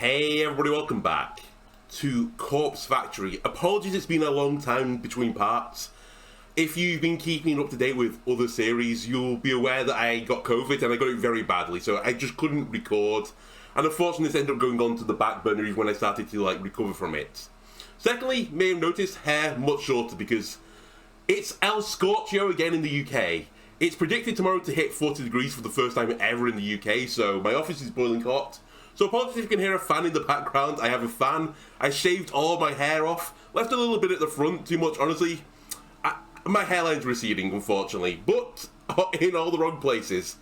Hey everybody, welcome back to Corpse Factory. Apologies, it's been a long time between parts. If you've been keeping up to date with other series, you'll be aware that I got COVID and I got it very badly, so I just couldn't record. And unfortunately, this ended up going on to the back burner even when I started to recover from it. Secondly, may have noticed hair much shorter because it's El Scorchio again in the UK. It's predicted tomorrow to hit 40 degrees for the first time ever in the UK, so my office is boiling hot. So apologies if you can hear a fan in the background. I have a fan. I shaved all my hair off. Left a little bit at the front, too much, honestly. My hairline's receding, unfortunately, but in all the wrong places.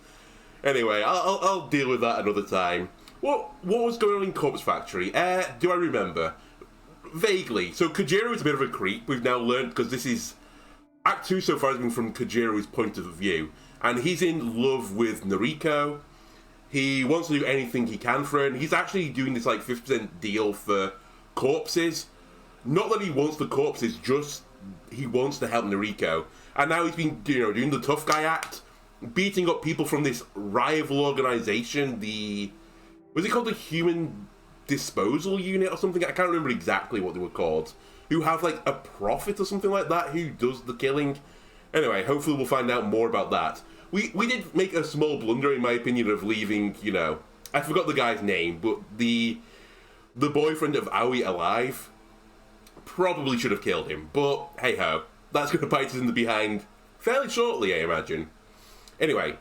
Anyway, I'll deal with that another time. What was going on in Corpse Factory? Do I remember? Vaguely. So Kojiro is a bit of a creep, we've now learned, because this is... Act 2 so far has been from Kojiro's point of view. And he's in love with Noriko. He wants to do anything he can for her, and he's actually doing this 50% deal for corpses. Not that he wants the corpses, just he wants to help Noriko. And now he's been, doing the tough guy act, beating up people from this rival organization, was it called the Human Disposal Unit or something? I can't remember exactly what they were called. Who have a prophet or something like that who does the killing. Anyway, hopefully we'll find out more about that. We did make a small blunder, in my opinion, of leaving, I forgot the guy's name, but the boyfriend of Aoi alive. Probably should have killed him, but hey-ho. That's going to bite us in the behind fairly shortly, I imagine. Anyway,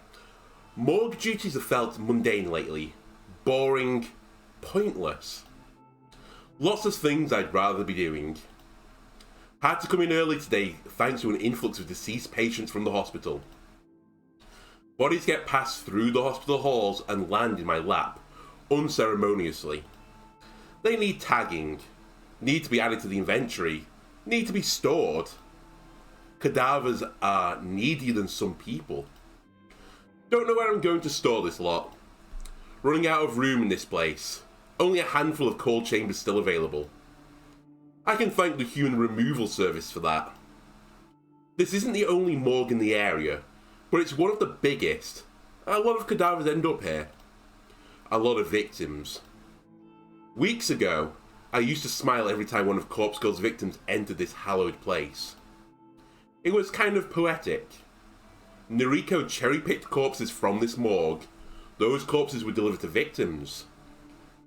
morgue duties have felt mundane lately. Boring, pointless. Lots of things I'd rather be doing. Had to come in early today thanks to an influx of deceased patients from the hospital. Bodies get passed through the hospital halls and land in my lap, unceremoniously. They need tagging, need to be added to the inventory, need to be stored. Cadavers are needier than some people. Don't know where I'm going to store this lot. Running out of room in this place. Only a handful of cold chambers still available. I can thank the Human Removal Service for that. This isn't the only morgue in the area, but it's one of the biggest. A lot of cadavers end up here. A lot of victims. Weeks ago, I used to smile every time one of Corpse Girl's victims entered this hallowed place. It was kind of poetic. Noriko cherry-picked corpses from this morgue. Those corpses were delivered to victims.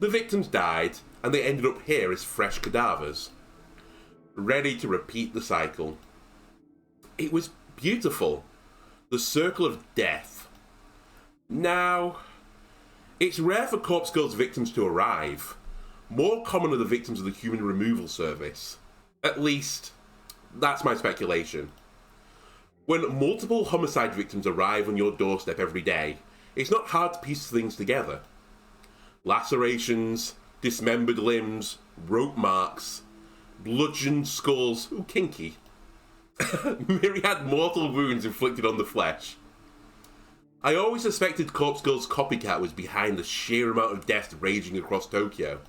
The victims died, and they ended up here as fresh cadavers. Ready to repeat the cycle. It was beautiful. The circle of death. Now, it's rare for Corpse Girl's victims to arrive. More common are the victims of the Human Removal Service. At least, that's my speculation. When multiple homicide victims arrive on your doorstep every day, it's not hard to piece things together. Lacerations, dismembered limbs, rope marks, bludgeoned skulls, ooh, kinky. Myriad mortal wounds inflicted on the flesh. I always suspected Corpse Girl's copycat was behind the sheer amount of deaths raging across Tokyo.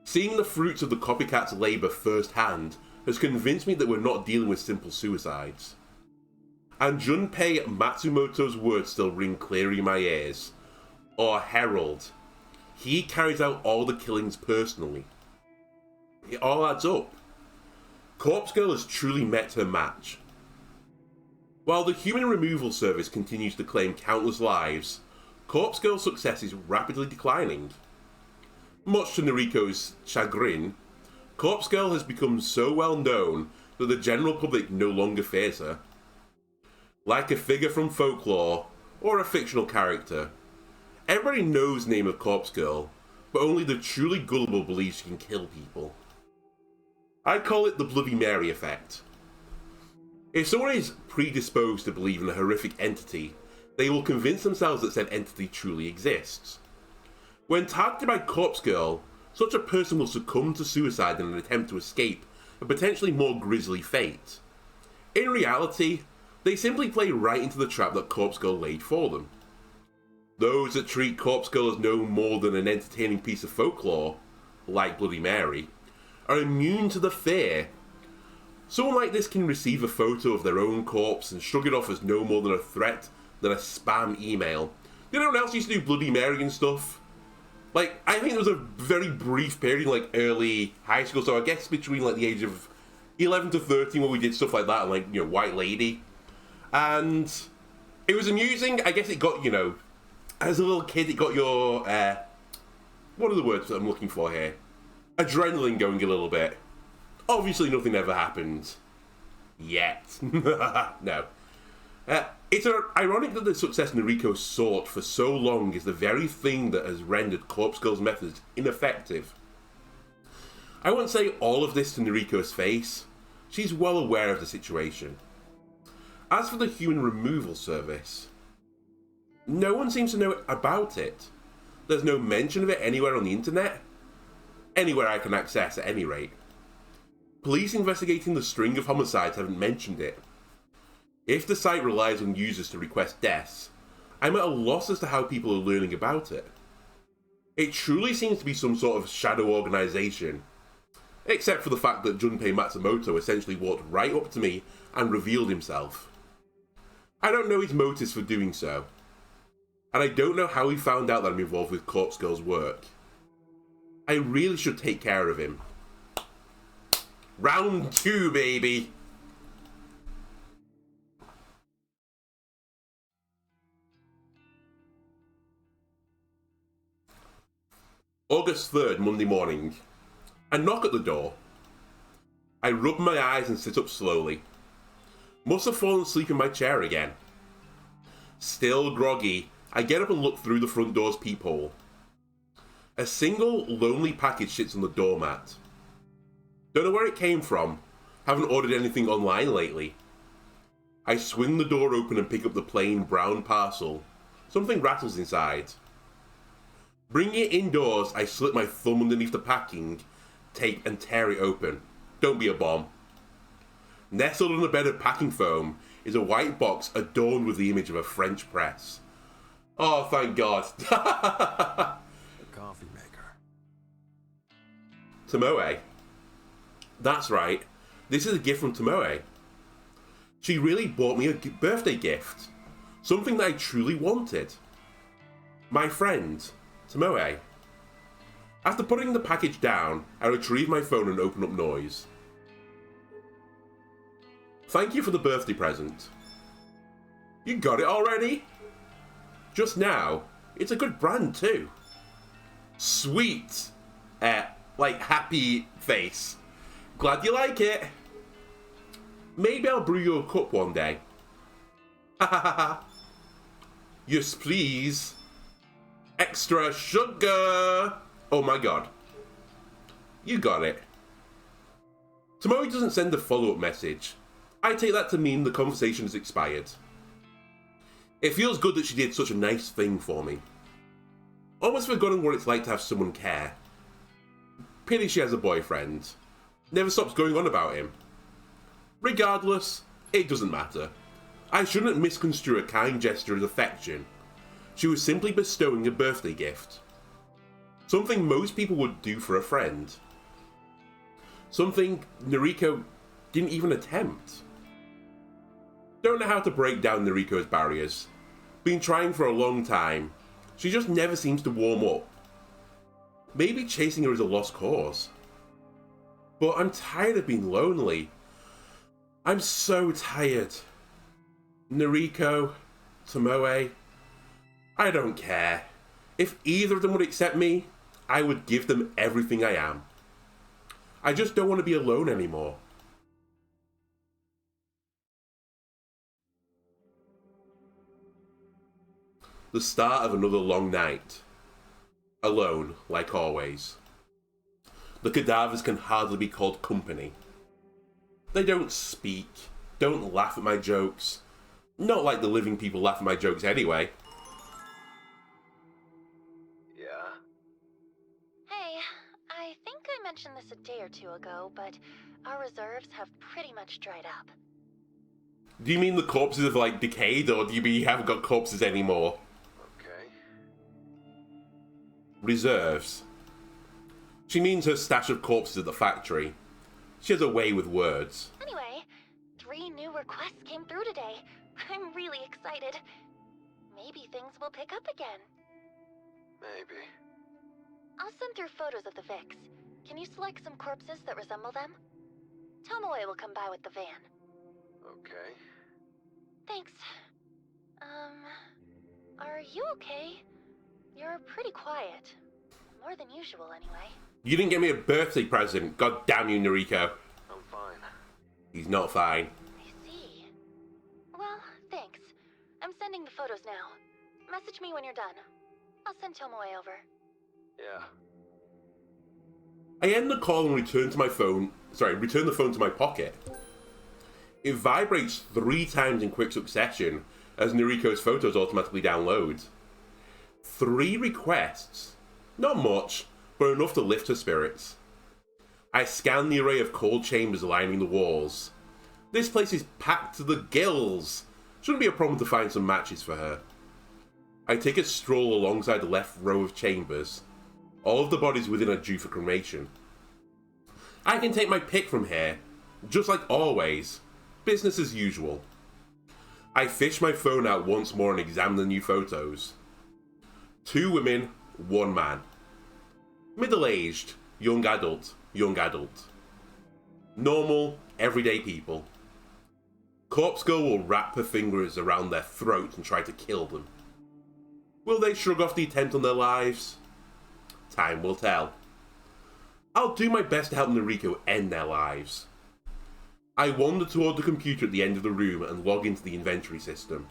Seeing the fruits of the copycat's labour firsthand has convinced me that we're not dealing with simple suicides. And Junpei Matsumoto's words still ring clear in my ears. Or herald. He carries out all the killings personally. It all adds up. Corpse Girl has truly met her match. While the Human Removal Service continues to claim countless lives, Corpse Girl's success is rapidly declining. Much to Noriko's chagrin, Corpse Girl has become so well known that the general public no longer fears her. Like a figure from folklore, or a fictional character, everybody knows the name of Corpse Girl, but only the truly gullible believe she can kill people. I call it the Bloody Mary effect. If someone is predisposed to believe in a horrific entity, they will convince themselves that said entity truly exists. When targeted by Corpse Girl, such a person will succumb to suicide in an attempt to escape a potentially more grisly fate. In reality, they simply play right into the trap that Corpse Girl laid for them. Those that treat Corpse Girl as no more than an entertaining piece of folklore, like Bloody Mary, are immune to the fear. Someone like this can receive a photo of their own corpse and shrug it off as no more than a threat than a spam email. You know what else used to do Bloody Mary and stuff? Like, I think there was a very brief period in, like, early high school, so I guess between, like, the age of 11 to 13 where we did stuff like that, like, you know, White Lady. And it was amusing. I guess it got, you know, as a little kid, it got your, what are the words that I'm looking for here? Adrenaline going a little bit. Obviously, nothing ever happened. Yet. No. It's ironic that the success Noriko sought for so long is the very thing that has rendered Corpse Girl's methods ineffective. I won't say all of this to Noriko's face. She's well aware of the situation. As for the human removal service, no one seems to know about it. There's no mention of it anywhere on the internet. Anywhere I can access, at any rate. Police investigating the string of homicides haven't mentioned it. If the site relies on users to request deaths, I'm at a loss as to how people are learning about it. It truly seems to be some sort of shadow organisation, except for the fact that Junpei Matsumoto essentially walked right up to me and revealed himself. I don't know his motives for doing so, and I don't know how he found out that I'm involved with Corpse Girl's work. I really should take care of him. Round 2, baby! August 3rd, Monday morning. I knock at the door. I rub my eyes and sit up slowly. Must have fallen asleep in my chair again. Still groggy, I get up and look through the front door's peephole. A single, lonely package sits on the doormat. Don't know where it came from. Haven't ordered anything online lately. I swing the door open and pick up the plain brown parcel. Something rattles inside. Bringing it indoors, I slip my thumb underneath the packing tape and tear it open. Don't be a bomb. Nestled on a bed of packing foam is a white box adorned with the image of a French press. Oh, thank God. A coffee maker. Tomoe. That's right. This is a gift from Tomoe. She really bought me a birthday gift. Something that I truly wanted. My friend, Tomoe. After putting the package down, I retrieve my phone and open up Noise. Thank you for the birthday present. You got it already? Just now. It's a good brand too. Sweet. Like happy face. Glad you like it. Maybe I'll brew you a cup one day. Ha ha ha ha. Yes, please. Extra sugar! Oh my God. You got it. Tomoe doesn't send a follow-up message. I take that to mean the conversation has expired. It feels good that she did such a nice thing for me. Almost forgotten what it's like to have someone care. Pity she has a boyfriend. Never stops going on about him. Regardless, it doesn't matter. I shouldn't misconstrue a kind gesture as affection. She was simply bestowing a birthday gift. Something most people would do for a friend. Something Noriko didn't even attempt. Don't know how to break down Noriko's barriers. Been trying for a long time. She just never seems to warm up. Maybe chasing her is a lost cause. But I'm tired of being lonely. I'm so tired. Noriko, Tomoe, I don't care. If either of them would accept me, I would give them everything I am. I just don't want to be alone anymore. The start of another long night. Alone, like always. The cadavers can hardly be called company. They don't speak, don't laugh at my jokes. Not like the living people laugh at my jokes anyway. Yeah? Hey, I think I mentioned this a day or two ago, but our reserves have pretty much dried up. Do you mean the corpses have, like, decayed, or do you mean you haven't got corpses anymore? Okay. Reserves. She means her stash of corpses at the factory. She has a way with words. Anyway, 3 new requests came through today. I'm really excited. Maybe things will pick up again. Maybe. sent through photos of the Vics. Can you select some corpses that resemble them? Tomoe will come by with the van. Okay. Thanks. Are you okay? You're pretty quiet. More than usual, anyway. You didn't get me a birthday present. God damn you, Noriko. I'm fine. He's not fine. I see. Well, thanks. I'm sending the photos now. Message me when you're done. I'll send Tomoe over. Yeah. I end the call and return the phone to my pocket. It vibrates 3 times in quick succession as Noriko's photos automatically download. 3 requests. Not much, but enough to lift her spirits. I scan the array of cold chambers lining the walls. This place is packed to the gills. Shouldn't be a problem to find some matches for her. I take a stroll alongside the left row of chambers. All of the bodies within are due for cremation. I can take my pick from here, just like always. Business as usual. I fish my phone out once more and examine the new photos. 2 women, 1 man. Middle-aged, young adult, young adult. Normal, everyday people. Corpse Girl will wrap her fingers around their throat and try to kill them. Will they shrug off the attempt on their lives? Time will tell. I'll do my best to help Noriko end their lives. I wander toward the computer at the end of the room and log into the inventory system.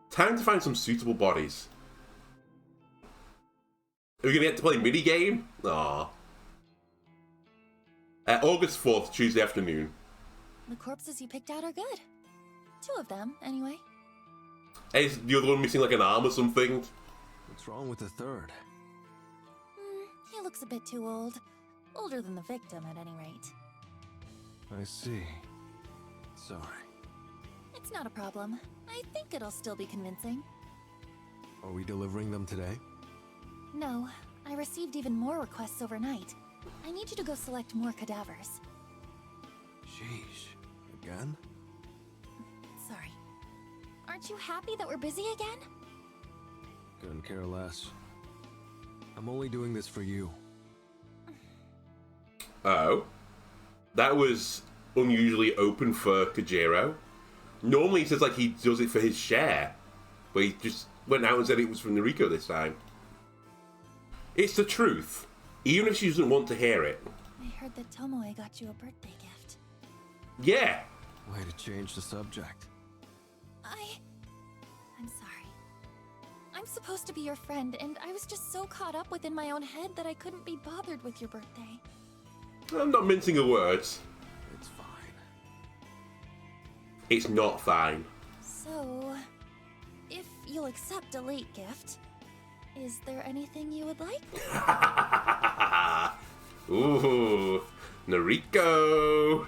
Time to find some suitable bodies. Are we going to get to play minigame? Aww. August 4th, Tuesday afternoon. The corpses you picked out are good. 2 of them, anyway. Hey, is the other one missing like an arm or something? What's wrong with the third? He looks a bit too old. Older than the victim, at any rate. I see. Sorry. It's not a problem. I think it'll still be convincing. Are we delivering them today? No, I received even more requests overnight. I need you to go select more cadavers. Sheesh. Again? Sorry. Aren't you happy that we're busy again? Couldn't care less. I'm only doing this for you. Oh. That was unusually open for Kojiro. Normally he says like he does it for his share. But he just went out and said it was from Noriko this time. It's the truth. Even if she doesn't want to hear it. I heard that Tomoe got you a birthday gift. Yeah. Way to change the subject. I'm sorry. I'm supposed to be your friend, and I was just so caught up within my own head that I couldn't be bothered with your birthday. I'm not mincing her words. It's fine. It's not fine. So, if you'll accept a late gift, is there anything you would like? Ooh, Noriko.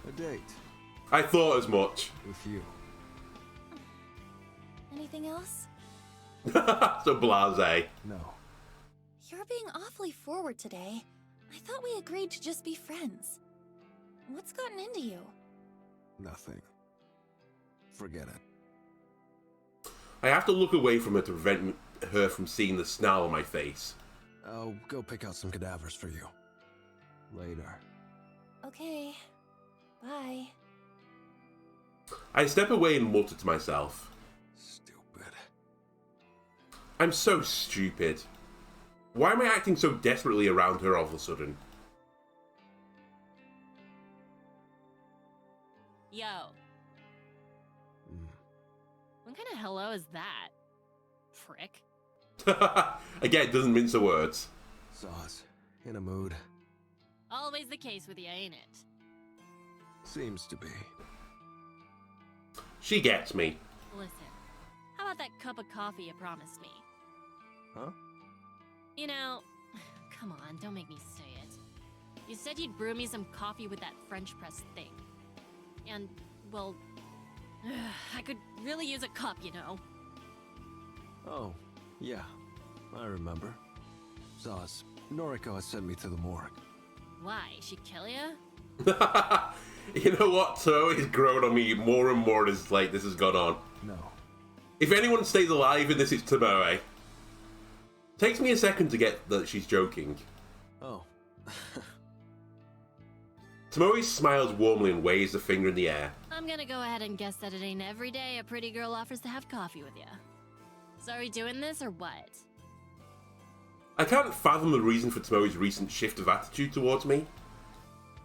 A date. I thought as much. With you. Anything else? So blasé. No. You're being awfully forward today. I thought we agreed to just be friends. What's gotten into you? Nothing. Forget it. I have to look away from her to prevent her from seeing the snarl on my face. I'll go pick out some cadavers for you. Later. Okay. Bye. I step away and mutter to myself. Stupid. I'm so stupid. Why am I acting so desperately around her all of a sudden? Yo, Mm. what kind of hello is that? Prick. Again, doesn't mince her words. Sauce. In a mood. Always the case with you, ain't it? Seems to be. She gets me. Listen, how about that cup of coffee you promised me? Huh? You know, come on, don't make me say it. You said you'd brew me some coffee with that French press thing. And, well, I could really use a cup, you know. Oh, yeah. I remember. Sauce. Noriko has sent me to the morgue. Why, she kill ya? You know what? Tomoe is growing on me more and more as like this has gone on. No. If anyone stays alive in this, it's Tomoe. Takes me a second to get that she's joking. Oh. Tomoe smiles warmly and waves a finger in the air. I'm gonna go ahead and guess that it ain't every day a pretty girl offers to have coffee with you. So are we doing this or what? I can't fathom the reason for Tomoe's recent shift of attitude towards me.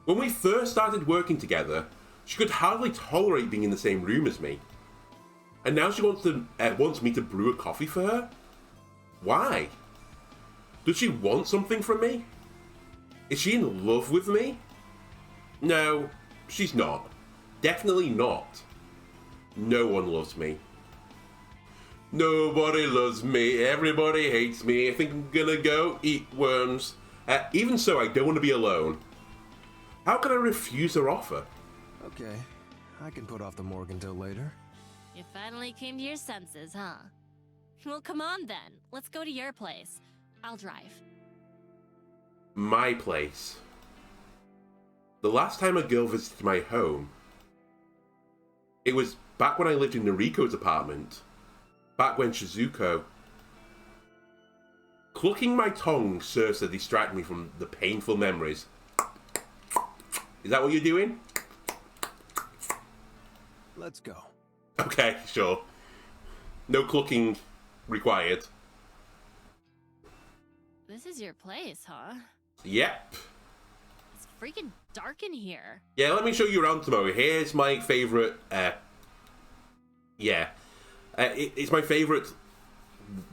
When we first started working together, she could hardly tolerate being in the same room as me. And now she wants me to brew a coffee for her? Why? Does she want something from me? Is she in love with me? No, she's not. Definitely not. No one loves me. Nobody loves me. Everybody hates me. I think I'm gonna go eat worms. Even so, I don't want to be alone. How can I refuse her offer? Okay, I can put off the morgue until later. You finally came to your senses, huh? Well, come on then. Let's go to your place. I'll drive. My place. The last time a girl visited my home, it was back when I lived in Noriko's apartment. Back when Shizuko... Clucking my tongue serves to distract me from the painful memories. Is that what you're doing? Let's go. Okay, sure. No clucking required. This is your place, huh? Yep. It's freaking dark in here. Yeah, let me show you around, Tomoe. Here's my favourite, it's my favourite,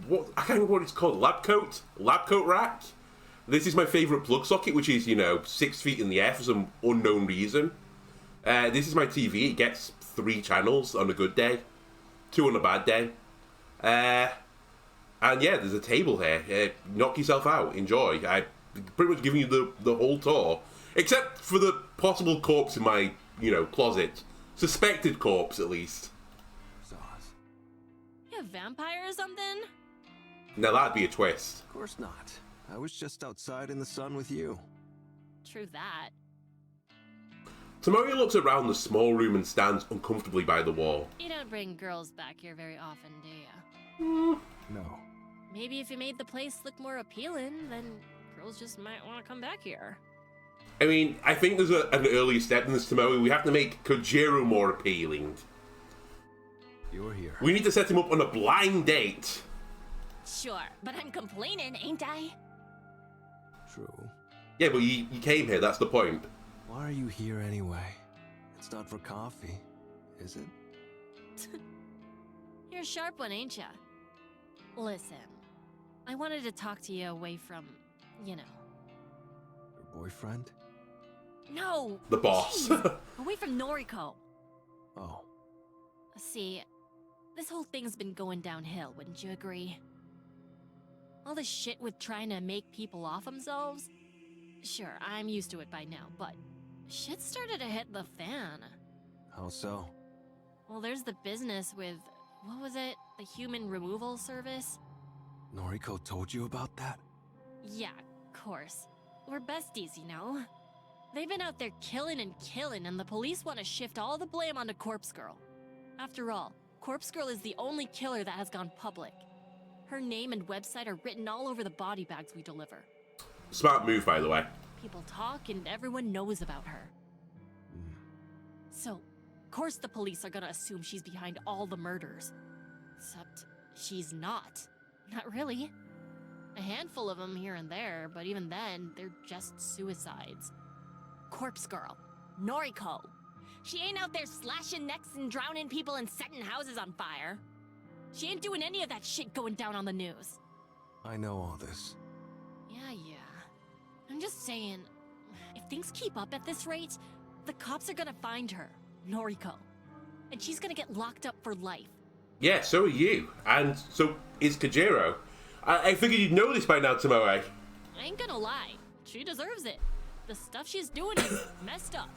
what, I can't remember what it's called, lab coat rack. This is my favourite plug socket, which is, 6 feet in the air for some unknown reason. This is my TV. It gets 3 channels on a good day, 2 on a bad day. And yeah, there's a table here. Knock yourself out. Enjoy. I'm pretty much giving you the whole tour. Except for the possible corpse in my, closet. Suspected corpse, at least. Sauce. You a vampire or something? Now that'd be a twist. Of course not. I was just outside in the sun with you. True that. Tomoe looks around the small room and stands uncomfortably by the wall. You don't bring girls back here very often, do you? No. Maybe if you made the place look more appealing, then girls just might want to come back here. I mean, I think there's an earlier step in this, Tomoe. We have to make Kojiro more appealing. You're here. We need to set him up on a blind date. Sure, but I'm complaining, ain't I? True. Yeah, but you came here, that's the point. Why are you here anyway? It's not for coffee, is it? You're a sharp one, ain't ya? Listen, I wanted to talk to you away from, Your boyfriend? No! The boss. Jeez, away from Noriko. Oh. See, this whole thing's been going downhill, wouldn't you agree? All this shit with trying to make people off themselves? Sure, I'm used to it by now, but shit started to hit the fan. How so? Well, there's the business with, what was it? The human removal service? Noriko told you about that? Yeah, of course. We're besties, They've been out there killing, and the police want to shift all the blame onto Corpse Girl. After all, Corpse Girl is the only killer that has gone public. Her name and website are written all over the body bags we deliver. Smart move, by the way. People talk and everyone knows about her. So, of course the police are gonna assume she's behind all the murders. Except, she's not. Not really. A handful of them here and there, but even then, they're just suicides. Corpse Girl. Noriko. She ain't out there slashing necks and drowning people and setting houses on fire. She ain't doing any of that shit going down on the news. I know all this. Yeah. I'm just saying, if things keep up at this rate, the cops are gonna find her, Noriko. And she's gonna get locked up for life. Yeah, so are you. And so is Kojiro. I figured you'd know this by now, Tomoe. I ain't gonna lie, she deserves it. The stuff she's doing is messed up.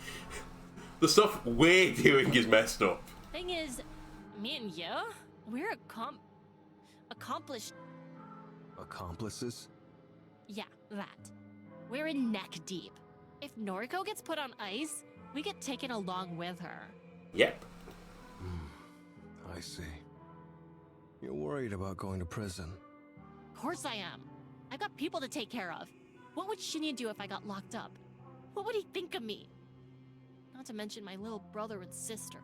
The stuff we're doing is messed up. Thing is, me and you, we're accomplished. Accomplices? Yeah, that. We're in neck deep. If Noriko gets put on ice, we get taken along with her. Yep. I see. You're worried about going to prison. Of course I am. I got people to take care of. What would Shinya do if I got locked up? What would he think of me? Not to mention my little brother and sister.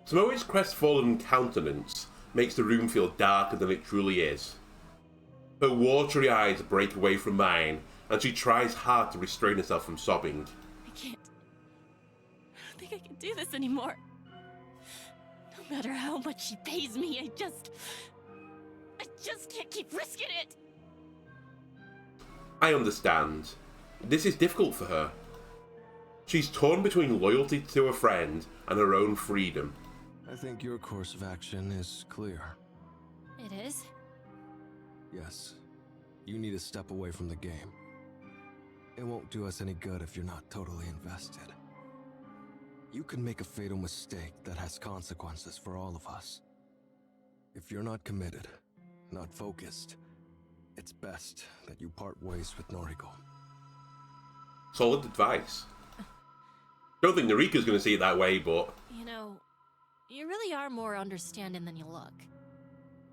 Tomoe's crestfallen countenance makes the room feel darker than it truly is. Her watery eyes break away from mine, and she tries hard to restrain herself from sobbing. I can't. I don't think I can do this anymore. No matter how much she pays me, I just can't keep risking it. I understand. This is difficult for her. She's torn between loyalty to a friend and her own freedom. I think your course of action is clear. It is? Yes. You need to step away from the game. It won't do us any good if you're not totally invested. You can make a fatal mistake that has consequences for all of us. If you're not committed, not focused, it's best that you part ways with Noriko. Solid advice. Don't think Noriko's going to see it that way, but... You know, you really are more understanding than you look.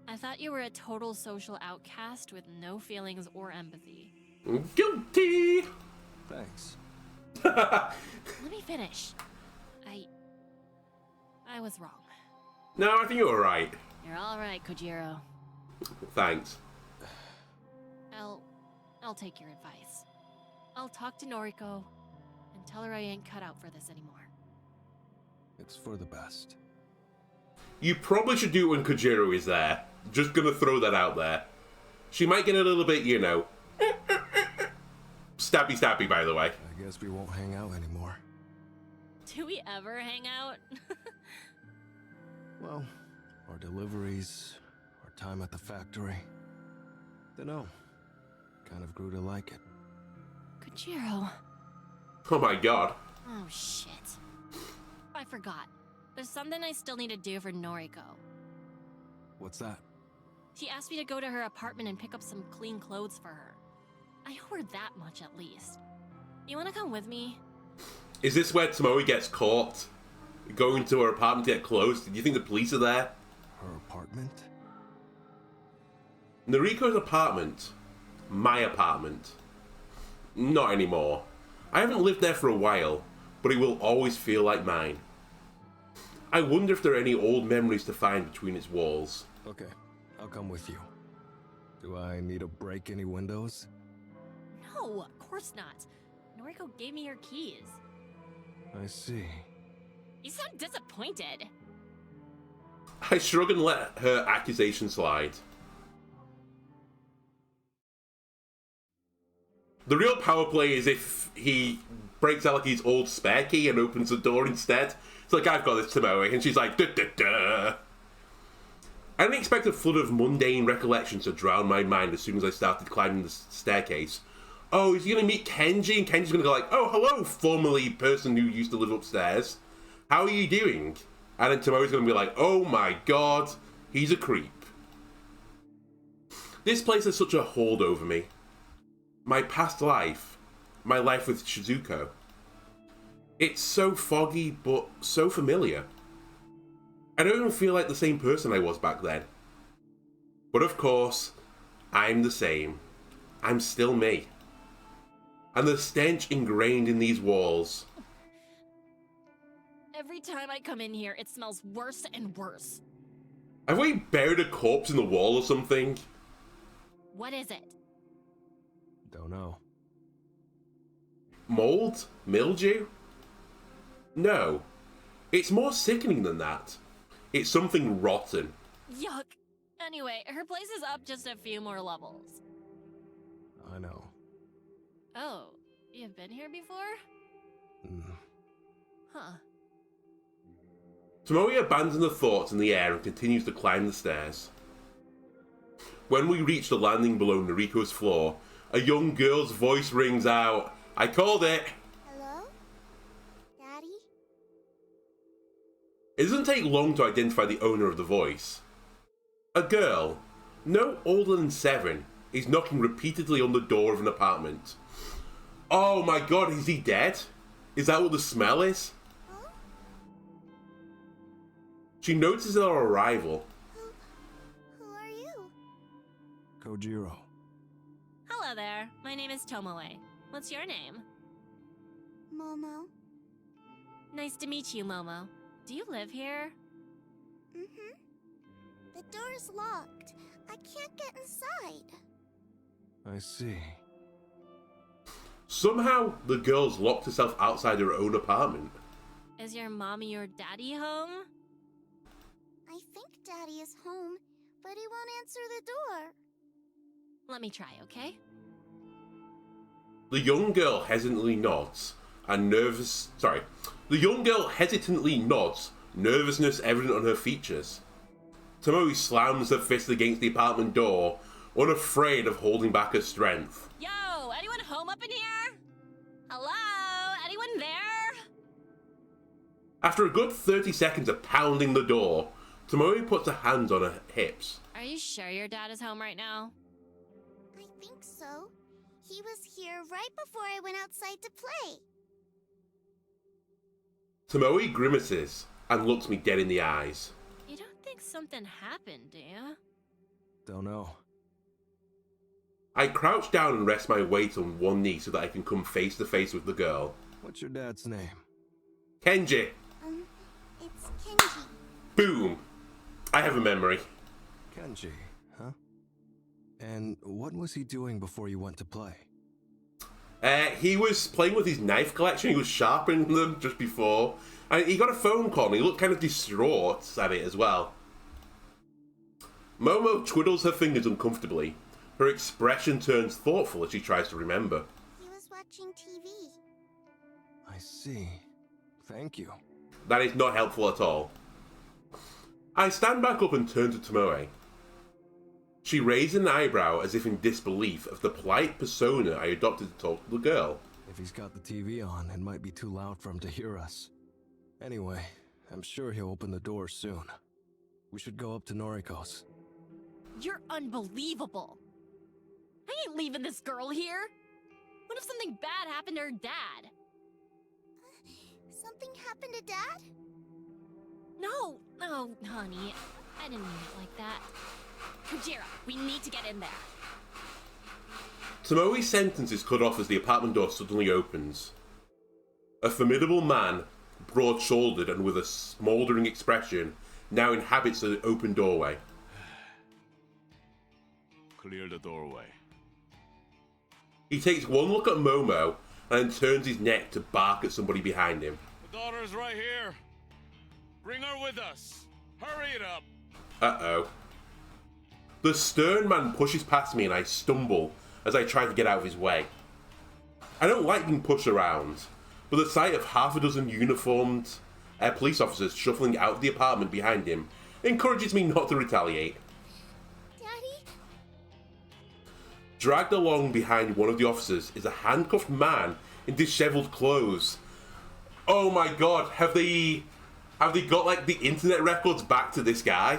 I thought you were a total social outcast with no feelings or empathy. Guilty! Thanks. Let me finish. I was wrong. No, I think you're alright. You're alright, Kojiro. Thanks. I'll take your advice. I'll talk to Noriko and tell her I ain't cut out for this anymore. It's for the best. You probably should do it when Kojiro is there. Just gonna throw that out there. She might get a little bit, you know... stabby, by the way. I guess we won't hang out anymore. Do we ever hang out? Well, our deliveries, our time at the factory. Dunno. Kind of grew to like it. Kojiro. Oh my god. Oh shit. I forgot. There's something I still need to do for Noriko. What's that? She asked me to go to her apartment and pick up some clean clothes for her. I owe her that much at least. You wanna come with me? Is this where Tomoe gets caught? Going to her apartment to get close? Do you think the police are there? Her apartment? Noriko's apartment. My apartment. Not anymore. I haven't lived there for a while, but it will always feel like mine. I wonder if there are any old memories to find between its walls. Okay, I'll come with you. Do I need to break any windows? No, of course not. Noriko gave me her keys. I see. You sound disappointed. I shrug and let her accusation slide. The real power play is if he breaks Aleki's old spare key and opens the door instead. It's like, I've got this, Tomoe, and she's like, duh, duh, duh. I didn't expect a flood of mundane recollections to drown my mind as soon as I started climbing the staircase. Oh, is he going to meet Kenji? And Kenji's going to go like, oh, hello, formerly person who used to live upstairs. How are you doing? And then Tomoe's going to be like, oh my god, he's a creep. This place has such a hold over me. My past life. My life with Shizuko. It's so foggy, but so familiar. I don't even feel like the same person I was back then. But of course, I'm the same. I'm still me. And the stench ingrained in these walls. Every time I come in here, it smells worse and worse. Have we buried a corpse in the wall or something? What is it? Don't know. Mold? Mildew? No. It's more sickening than that. It's something rotten. Yuck. Anyway, her place is up just a few more levels. I know. Oh, you've been here before? Huh. Tomoe abandons the thoughts in the air and continues to climb the stairs. When we reach the landing below Noriko's floor, a young girl's voice rings out. I called it! Hello? Daddy? It doesn't take long to identify the owner of the voice. A girl, no older than 7, is knocking repeatedly on the door of an apartment. Oh my god, is he dead? Is that what the smell is? Huh? She notices our arrival. Who are you? Kojiro. Hello there. My name is Tomoe. What's your name? Momo. Nice to meet you, Momo. Do you live here? Mm-hmm. The door's locked. I can't get inside. I see. Somehow, the girl's locked herself outside her own apartment. Is your mommy or daddy home? I think Daddy is home, but he won't answer the door. Let me try, okay? The young girl hesitantly nods, nervousness evident on her features. Tomoe slams her fist against the apartment door, unafraid of holding back her strength. Yo, anyone home up in here? Hello? Anyone there? After a good 30 seconds of pounding the door, Tomoe puts her hands on her hips. Are you sure your dad is home right now? I think so. He was here right before I went outside to play. Tomoe grimaces and looks me dead in the eyes. You don't think something happened, do you? Don't know. I crouch down and rest my weight on one knee so that I can come face to face with the girl. What's your dad's name? Kenji! It's Kenji. Boom! I have a memory. Kenji, huh? And what was he doing before you went to play? He was playing with his knife collection. He was sharpening them just before. And he got a phone call and he looked kind of distraught at it as well. Momo twiddles her fingers uncomfortably. Her expression turns thoughtful as she tries to remember. He was watching TV. I see. Thank you. That is not helpful at all. I stand back up and turn to Tomoe. She raised an eyebrow as if in disbelief of the polite persona I adopted to talk to the girl. If he's got the TV on, it might be too loud for him to hear us. Anyway, I'm sure he'll open the door soon. We should go up to Noriko's. You're unbelievable. I ain't leaving this girl here. What if something bad happened to her dad? Something happened to Dad? No, honey. I didn't mean it like that. Kojiro, we need to get in there. Tomoe's sentence is cut off as the apartment door suddenly opens. A formidable man, broad-shouldered and with a smouldering expression, now inhabits the open doorway. Clear the doorway. He takes one look at Momo and then turns his neck to bark at somebody behind him. The daughter's right here. Bring her with us. Hurry it up. Uh-oh. The stern man pushes past me and I stumble as I try to get out of his way. I don't like being pushed around, but the sight of half a dozen uniformed police officers shuffling out of the apartment behind him encourages me not to retaliate. Daddy? Dragged along behind one of the officers is a handcuffed man in disheveled clothes. Oh my god, have they got like the internet records back to this guy?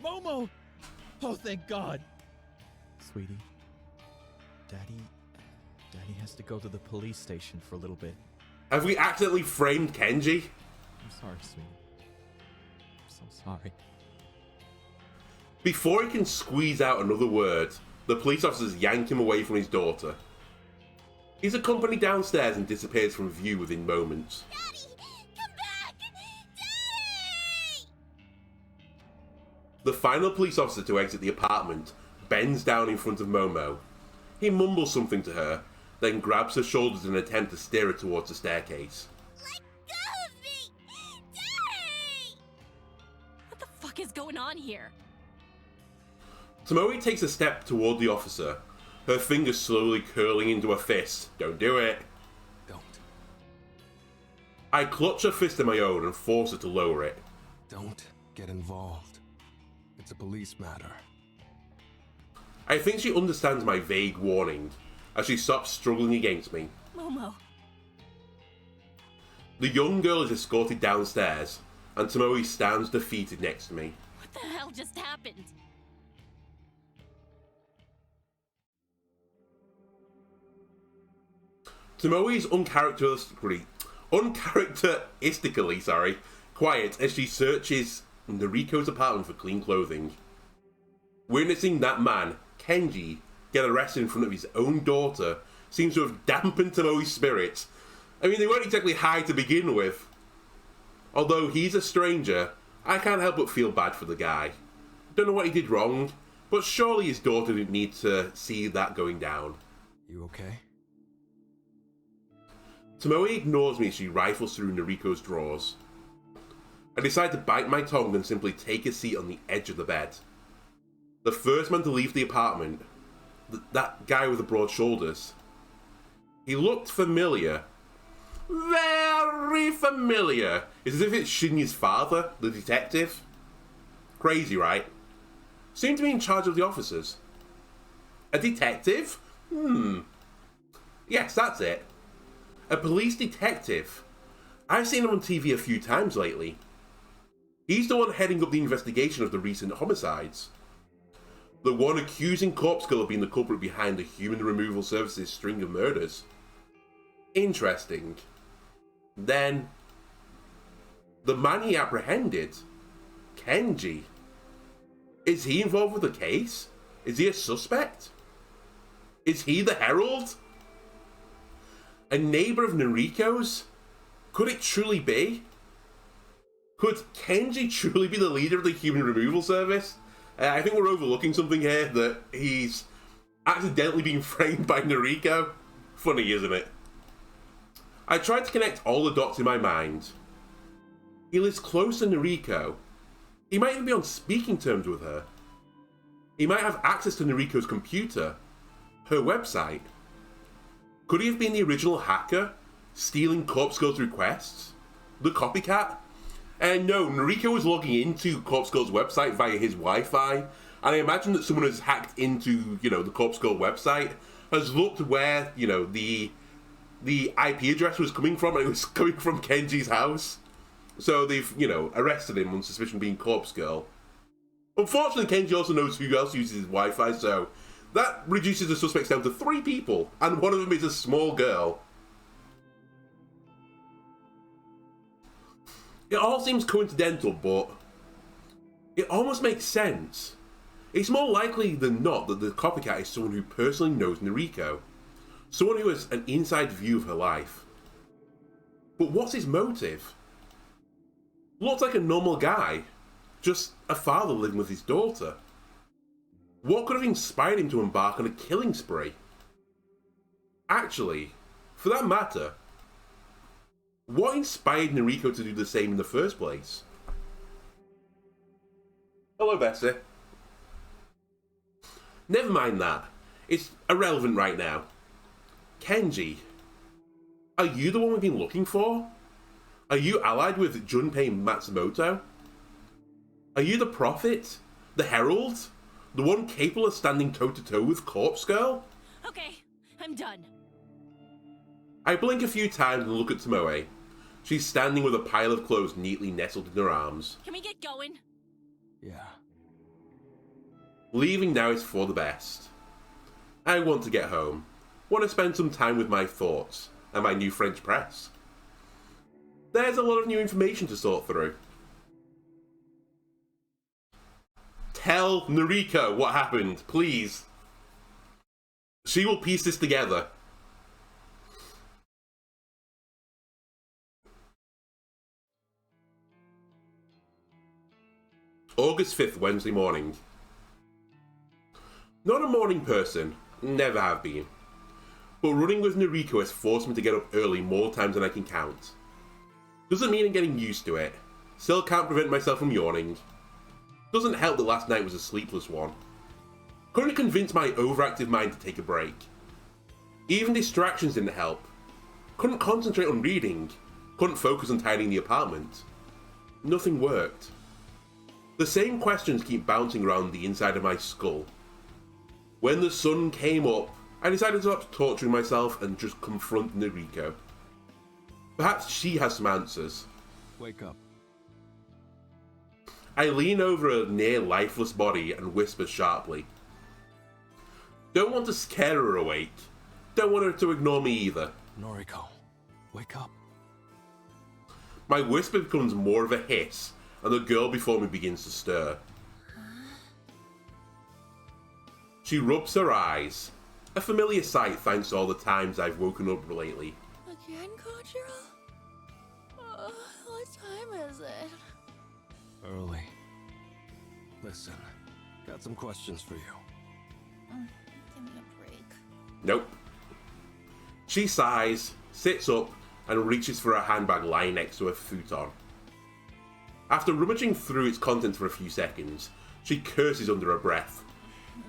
Momo! Oh, thank God. Sweetie, Daddy has to go to the police station for a little bit. Have we accidentally framed Kenji? I'm sorry, sweetie. I'm so sorry. Before he can squeeze out another word, the police officers yank him away from his daughter. He's accompanied downstairs and disappears from view within moments. Daddy! Come back! Daddy! The final police officer to exit the apartment bends down in front of Momo. He mumbles something to her, then grabs her shoulders in an attempt to steer her towards the staircase. Let go of me! Daddy! What the fuck is going on here? Tomoe takes a step toward the officer, her fingers slowly curling into a fist. Don't do it. Don't. I clutch her fist in my own and force her to lower it. Don't get involved. It's a police matter. I think she understands my vague warning, as she stops struggling against me. Momo. The young girl is escorted downstairs, and Tomoe stands defeated next to me. What the hell just happened? Tomoe is uncharacteristically quiet as she searches Noriko's apartment for clean clothing. Witnessing that man, Kenji, get arrested in front of his own daughter seems to have dampened Tomoe's spirits. I mean, they weren't exactly high to begin with. Although he's a stranger, I can't help but feel bad for the guy. Don't know what he did wrong, but surely his daughter didn't need to see that going down. You okay? Tomoe ignores me as she rifles through Noriko's drawers. I decide to bite my tongue and simply take a seat on the edge of the bed. The first man to leave the apartment, that guy with the broad shoulders, he looked familiar. Very familiar. It's as if it's Shinya's father, the detective. Crazy, right? Seemed to be in charge of the officers. A detective? Yes, that's it. A police detective. I've seen him on TV a few times lately. He's the one heading up the investigation of the recent homicides. The one accusing Corpse Girl of being the culprit behind the Human Removal Service's string of murders. Interesting. Then, the man he apprehended, Kenji. Is he involved with the case? Is he a suspect? Is he the Herald? A neighbor of Noriko's? Could it truly be? Could Kenji truly be the leader of the Human Removal Service? I think we're overlooking something here, that he's accidentally being framed by Noriko. Funny, isn't it? I tried to connect all the dots in my mind. He lives close to Noriko. He might even be on speaking terms with her. He might have access to Noriko's computer, her website. Could he have been the original hacker, stealing Corpse Girl's requests? The copycat? And no, Noriko was logging into Corpse Girl's website via his Wi-Fi, and I imagine that someone has hacked into, the Corpse Girl website, has looked where, the IP address was coming from, and it was coming from Kenji's house. So they've, arrested him on suspicion of being Corpse Girl. Unfortunately, Kenji also knows who else uses his Wi-Fi, so that reduces the suspects down to 3 people, and one of them is a small girl. It all seems coincidental, but it almost makes sense. It's more likely than not that the copycat is someone who personally knows Noriko. Someone who has an inside view of her life. But what's his motive? Looks like a normal guy. Just a father living with his daughter. What could have inspired him to embark on a killing spree? Actually, for that matter, what inspired Noriko to do the same in the first place? Hello, Bessie. Never mind that. It's irrelevant right now. Kenji, are you the one we've been looking for? Are you allied with Junpei Matsumoto? Are you the Prophet? The Herald? The one capable of standing toe-to-toe with Corpse Girl? Okay, I'm done. I blink a few times and look at Tomoe. She's standing with a pile of clothes neatly nestled in her arms. Can we get going? Yeah. Leaving now is for the best. I want to get home. Want to spend some time with my thoughts and my new French press. There's a lot of new information to sort through. Tell Noriko what happened, please. She will piece this together. August 5th, Wednesday morning. Not a morning person, never have been. But running with Noriko has forced me to get up early more times than I can count. Doesn't mean I'm getting used to it. Still can't prevent myself from yawning. Doesn't help that last night was a sleepless one. Couldn't convince my overactive mind to take a break. Even distractions didn't help. Couldn't concentrate on reading. Couldn't focus on tidying the apartment. Nothing worked. The same questions keep bouncing around the inside of my skull. When the sun came up, I decided to stop torturing myself and just confront Noriko. Perhaps she has some answers. Wake up. I lean over a near lifeless body and whisper sharply. Don't want to scare her awake. Don't want her to ignore me either. Noriko, wake up. My whisper becomes more of a hiss, and the girl before me begins to stir. She rubs her eyes. A familiar sight thanks to all the times I've woken up lately. Again, Kojiro? What time is it? Early. Listen, got some questions for you. Give me a break. Nope. She sighs, sits up, and reaches for a handbag lying next to her futon. After rummaging through its contents for a few seconds, she curses under her breath.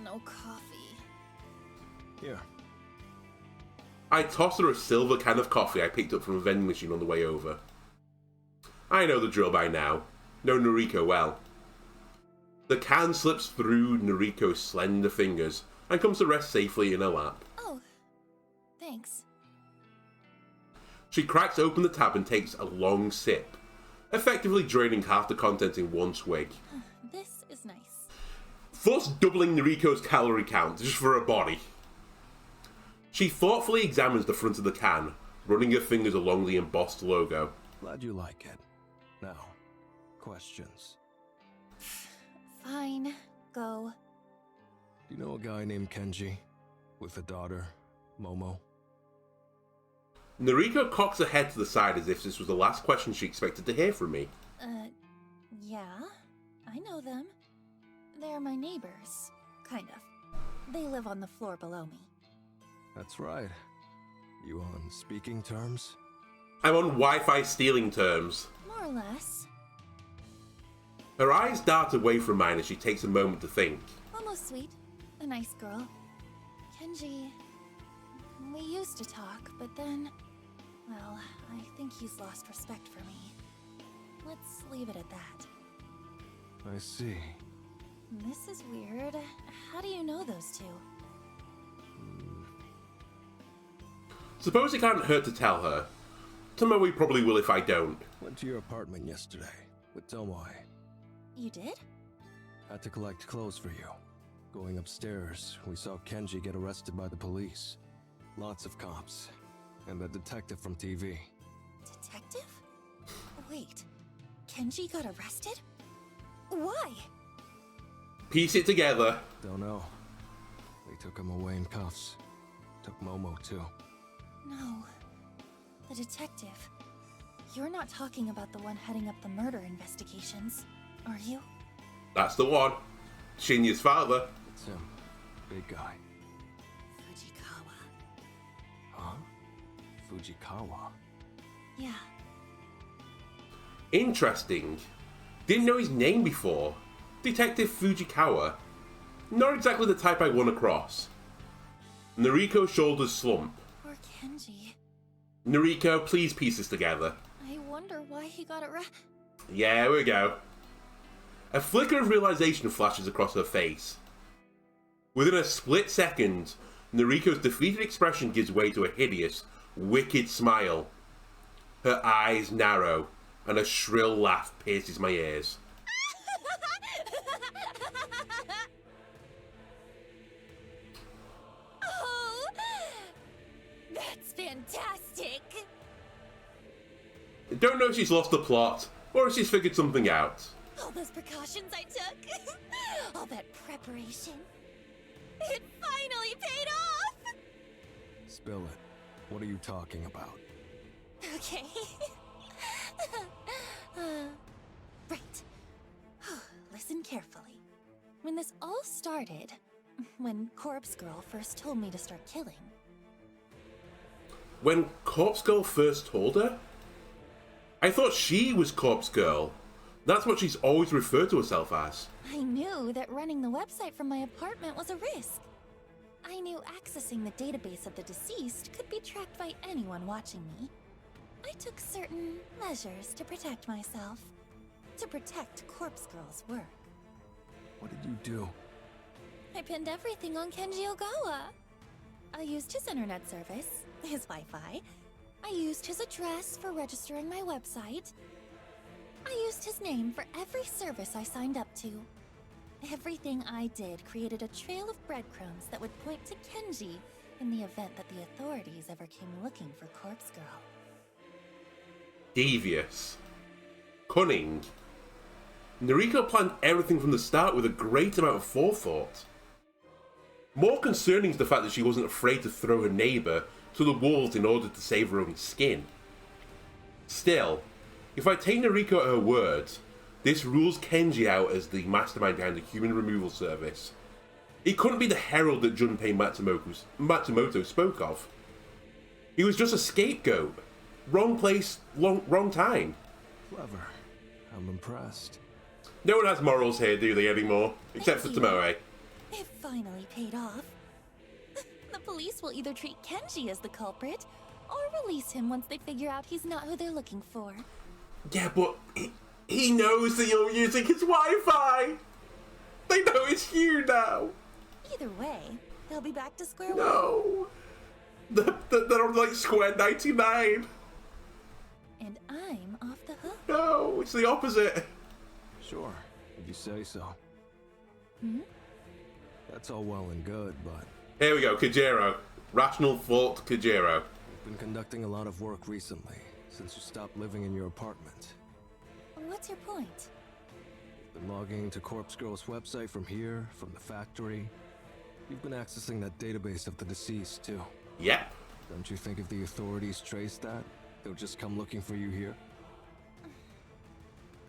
No coffee. Here. I toss her a silver can of coffee I picked up from a vending machine on the way over. I know the drill by now. Know Noriko well. The can slips through Noriko's slender fingers and comes to rest safely in her lap. Oh, thanks. She cracks open the tab and takes a long sip, effectively draining half the contents in one swig, This is nice. thus doubling Noriko's calorie count just for her body. She thoughtfully examines the front of the can, running her fingers along the embossed logo. Glad you like it. Now, questions. Fine. Go. Do you know a guy named Kenji? With a daughter, Momo? Noriko cocks her head to the side as if this was the last question she expected to hear from me. Yeah. I know them. They're my neighbors. Kind of. They live on the floor below me. That's right. You on speaking terms? I'm on Wi-Fi stealing terms. More or less. Her eyes dart away from mine as she takes a moment to think. Almost sweet. A nice girl. Kenji... We used to talk, but then... Well, I think he's lost respect for me. Let's leave it at that. I see. This is weird. How do you know those two? Suppose it can't hurt to tell her. Tomoe probably will if I don't. Went to your apartment yesterday with Tomoe. You did? Had to collect clothes for you. Going upstairs, we saw Kenji get arrested by the police. Lots of cops. And the detective from TV. Detective? Wait. Kenji got arrested? Why? Piece it together. Don't know. They took him away in cuffs. Took Momo too. No. The detective. You're not talking about the one heading up the murder investigations, are you? That's the one. Shinya's father. It's him. Big guy. Fujikawa. Huh? Fujikawa? Yeah. Interesting. Didn't know his name before. Detective Fujikawa. Not exactly the type I want across. Noriko's shoulders slump. Or Kenji. Noriko, please piece this together. I wonder why he got arrested. Yeah, here we go. A flicker of realization flashes across her face. Within a split second, Noriko's defeated expression gives way to a hideous, wicked smile. Her eyes narrow, and a shrill laugh pierces my ears. Oh, that's fantastic! Don't know if she's lost the plot, or if she's figured something out. All those precautions I took, all that preparation, it finally paid off! Spill it. What are you talking about? Okay. Right. Listen carefully. When this all started, when Corpse Girl first told me to start killing, When Corpse Girl first told her? I thought she was Corpse Girl. That's what she's always referred to herself as. I knew that running the website from my apartment was a risk. I knew accessing the database of the deceased could be tracked by anyone watching me. I took certain measures to protect myself. To protect Corpse Girl's work. What did you do? I pinned everything on Kenji Ogawa. I used his internet service, his Wi-Fi. I used his address for registering my website. I used his name for every service I signed up to. Everything I did created a trail of breadcrumbs that would point to Kenji in the event that the authorities ever came looking for Corpse Girl. Devious. Cunning. Noriko planned everything from the start with a great amount of forethought. More concerning is the fact that she wasn't afraid to throw her neighbour to the wolves in order to save her own skin. Still, if I take Noriko at her word, this rules Kenji out as the mastermind behind the human removal service. He couldn't be the herald that Junpei Matsumoto spoke of. He was just a scapegoat. Wrong place, wrong time. Clever. I'm impressed. No one has morals here, do they, anymore? Except for Tomoe. It finally paid off. The police will either treat Kenji as the culprit, or release him once they figure out he's not who they're looking for. Yeah, but he knows that you're using his Wi-Fi! They know it's you now! Either way, they'll be back to square one. No! They're on like square 99! And I'm off the hook. No, it's the opposite! Sure, if you say so. Hmm? That's all well and good, but Here we go, Kajiro. Rational thought, Kajiro. I've been conducting a lot of work recently, since you stopped living in your apartment. What's your point? Been logging into Corpse Girl's website from here, from the factory. You've been accessing that database of the deceased, too. Yep. Don't you think if the authorities trace that, they'll just come looking for you here?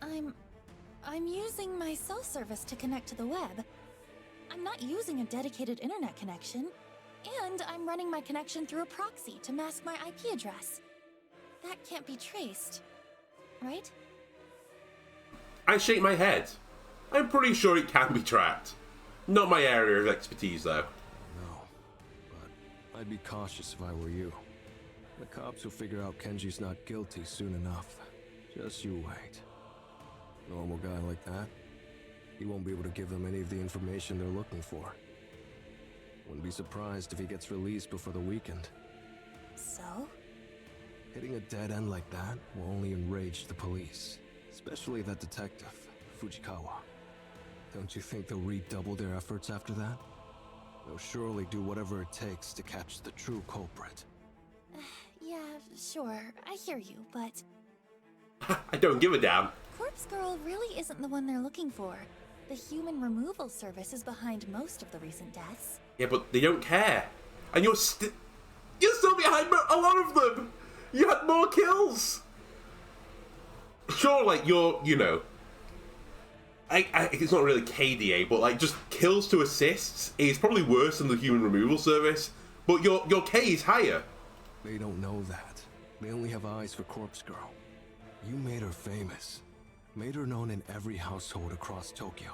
I'm using my cell service to connect to the web. I'm not using a dedicated internet connection, and I'm running my connection through a proxy to mask my IP address. That can't be traced, right? I shake my head. I'm pretty sure it can be tracked. Not my area of expertise, though. No, but I'd be cautious if I were you. The cops will figure out Kenji's not guilty soon enough. Just you wait. Normal guy like that, he won't be able to give them any of the information they're looking for. Wouldn't be surprised if he gets released before the weekend. So? Hitting a dead end like that will only enrage the police, especially that detective, Fujikawa. Don't you think they'll redouble their efforts after that? They'll surely do whatever it takes to catch the true culprit. Yeah, sure, I hear you, but I don't give a damn. Corpse Girl really isn't the one they're looking for. The human removal service is behind most of the recent deaths. Yeah, but they don't care. And you're still behind a lot of them! You had more kills! Sure, like, you know... it's not really KDA, but, like, just kills to assists is probably worse than the human removal service. But your K is higher. They don't know that. They only have eyes for Corpse Girl. You made her famous. Made her known in every household across Tokyo.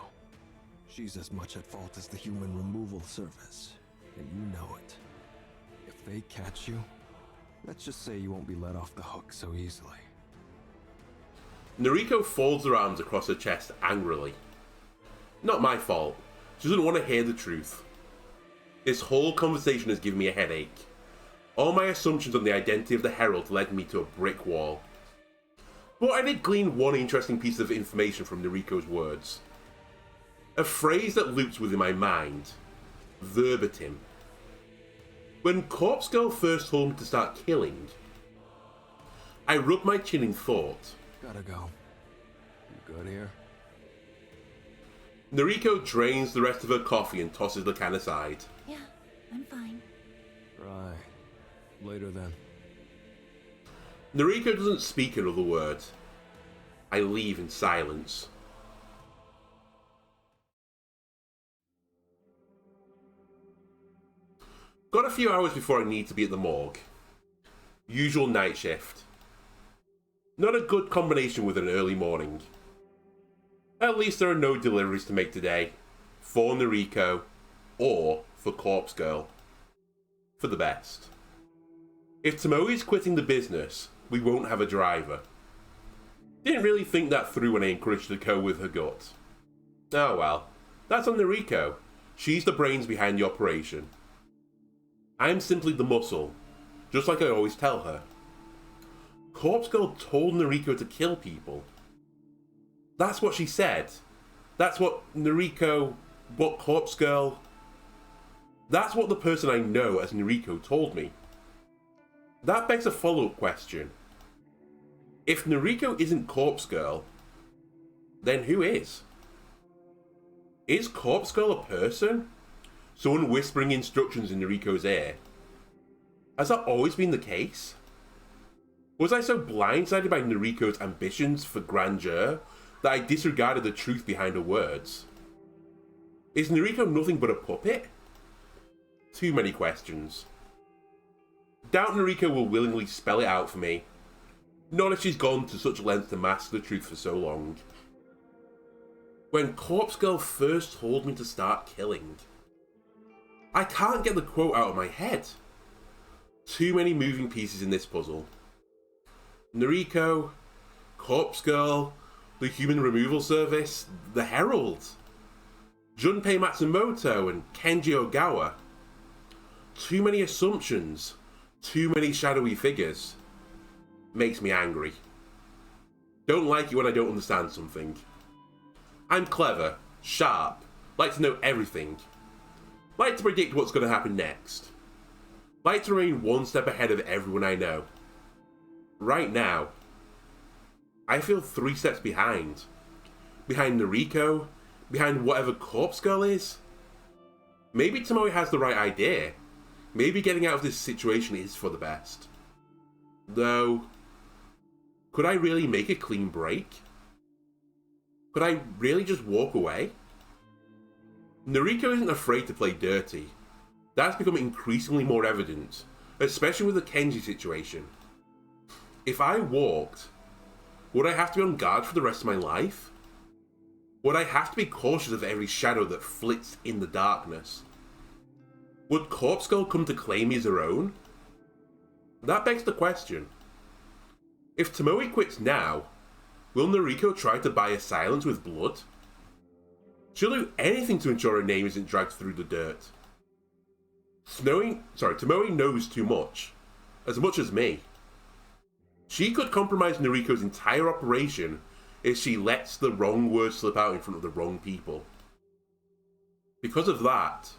She's as much at fault as the human removal service. And you know it. If they catch you, let's just say you won't be let off the hook so easily. Noriko folds her arms across her chest angrily. Not my fault. She doesn't want to hear the truth. This whole conversation has given me a headache. All my assumptions on the identity of the Herald led me to a brick wall. But I did glean one interesting piece of information from Noriko's words. A phrase that loops within my mind. Verbatim. When Corpse Girl first told me to start killing, I rubbed my chin in thought. Gotta go. You good here? Noriko drains the rest of her coffee and tosses the can aside. Yeah, I'm fine. Right. Later then. Noriko doesn't speak another word. I leave in silence. Got a few hours before I need to be at the morgue. Usual night shift. Not a good combination with an early morning. At least there are no deliveries to make today. For Noriko, or for Corpse Girl. For the best. If Tomoe is quitting the business, we won't have a driver. Didn't really think that through when I encouraged her to go with her gut. Oh well, that's on Noriko. She's the brains behind the operation. I'm simply the muscle, just like I always tell her. Corpse Girl told Noriko to kill people. That's what she said. That's what Corpse Girl... That's what the person I know as Noriko told me. That begs a follow-up question. If Noriko isn't Corpse Girl, then who is? Is Corpse Girl a person? someone whispering instructions in Noriko's ear. Has that always been the case? Was I so blindsided by Noriko's ambitions for grandeur that I disregarded the truth behind her words? Is Noriko nothing but a puppet? Too many questions. Doubt Noriko will willingly spell it out for me. Not if she's gone to such lengths to mask the truth for so long. When Corpse Girl first told me to start killing, I can't get the quote out of my head. Too many moving pieces in this puzzle. Noriko, Corpse Girl, the Human Removal Service, the Herald, Junpei Matsumoto and Kenji Ogawa. Too many assumptions, too many shadowy figures. Makes me angry. Don't like it when I don't understand something. I'm clever, sharp, like to know everything. Like to predict what's going to happen next. Like to remain one step ahead of everyone I know. Right now, I feel 3 steps behind. Behind Noriko, behind whatever Corpse Girl is. Maybe Tomoe has the right idea. Maybe getting out of this situation is for the best. Though, could I really make a clean break? Could I really just walk away? Noriko isn't afraid to play dirty. That's become increasingly more evident, especially with the Kenji situation. If I walked, would I have to be on guard for the rest of my life? Would I have to be cautious of every shadow that flits in the darkness? Would Corpse Girl come to claim me as her own? That begs the question. If Tomoe quits now, will Noriko try to buy her silence with blood? She'll do anything to ensure her name isn't dragged through the dirt. Tomoe knows too much. As much as me. She could compromise Noriko's entire operation if she lets the wrong words slip out in front of the wrong people. Because of that,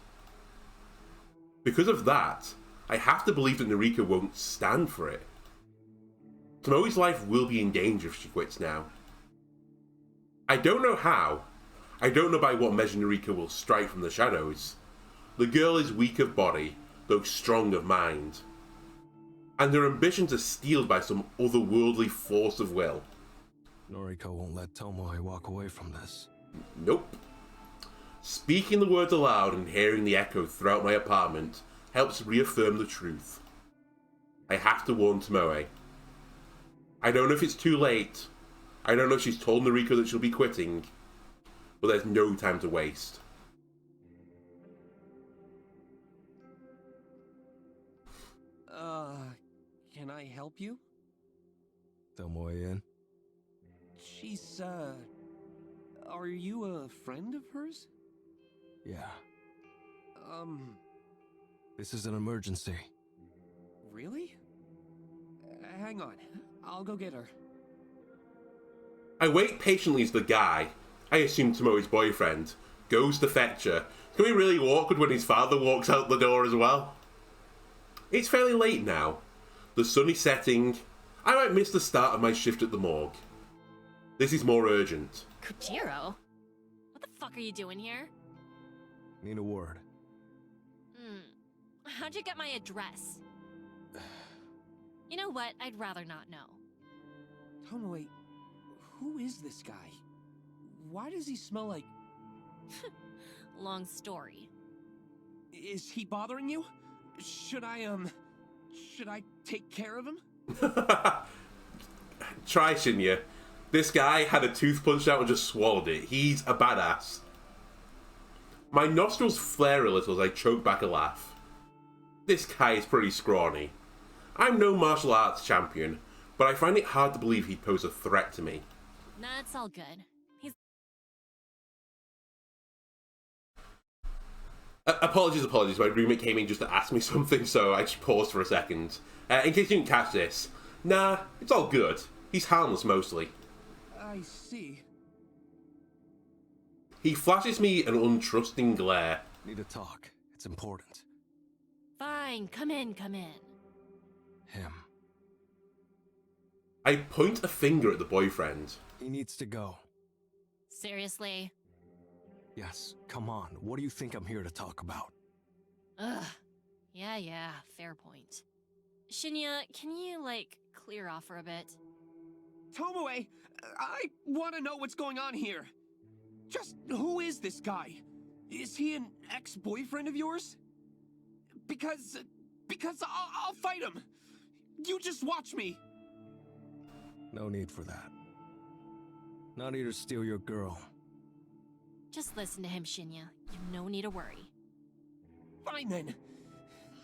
I have to believe that Noriko won't stand for it. Tomoe's life will be in danger if she quits now. I don't know how. I don't know by what measure Noriko will strike from the shadows. The girl is weak of body, though strong of mind. And her ambitions are steeled by some otherworldly force of will. Noriko won't let Tomoe walk away from this. Nope. Speaking the words aloud and hearing the echo throughout my apartment helps reaffirm the truth. I have to warn Tomoe. I don't know if it's too late. I don't know if she's told Noriko that she'll be quitting. But there's no time to waste. Can I help you? Tomoe in? She's, are you a friend of hers? Yeah. This is an emergency. Really? Hang on. I'll go get her. I wait patiently as the guy, I assume Tomoe's boyfriend, goes to fetch her. It's going to be really awkward when his father walks out the door as well. It's fairly late now. The sun is setting. I might miss the start of my shift at the morgue. This is more urgent. Kojiro? What the fuck are you doing here? Need a word. How'd you get my address? You know what? I'd rather not know. Tomoe, who is this guy? Why does he smell like... Long story. Is he bothering you? Should I take care of him? Try, Shinya. This guy had a tooth punched out and just swallowed it. He's a badass. My nostrils flare a little as I choke back a laugh. This guy is pretty scrawny. I'm no martial arts champion, but I find it hard to believe he'd pose a threat to me. Nah, it's all good. He's... Apologies. My roommate came in just to ask me something, so I just paused for a second. In case you didn't catch this. Nah, it's all good. He's harmless mostly. I see. He flashes me an untrusting glare. Need to talk. It's important. Fine, come in. Him. I point a finger at the boyfriend. He needs to go. Seriously? Yes, come on. What do you think I'm here to talk about? Ugh. Yeah, fair point. Shinya, can you, clear off for a bit? Tomoe, I want to know what's going on here. Just who is this guy? Is he an ex-boyfriend of yours? Because I'll fight him. You just watch me. No need for that. Not here to steal your girl. Just listen to him, Shinya. You've no need to worry. Fine then.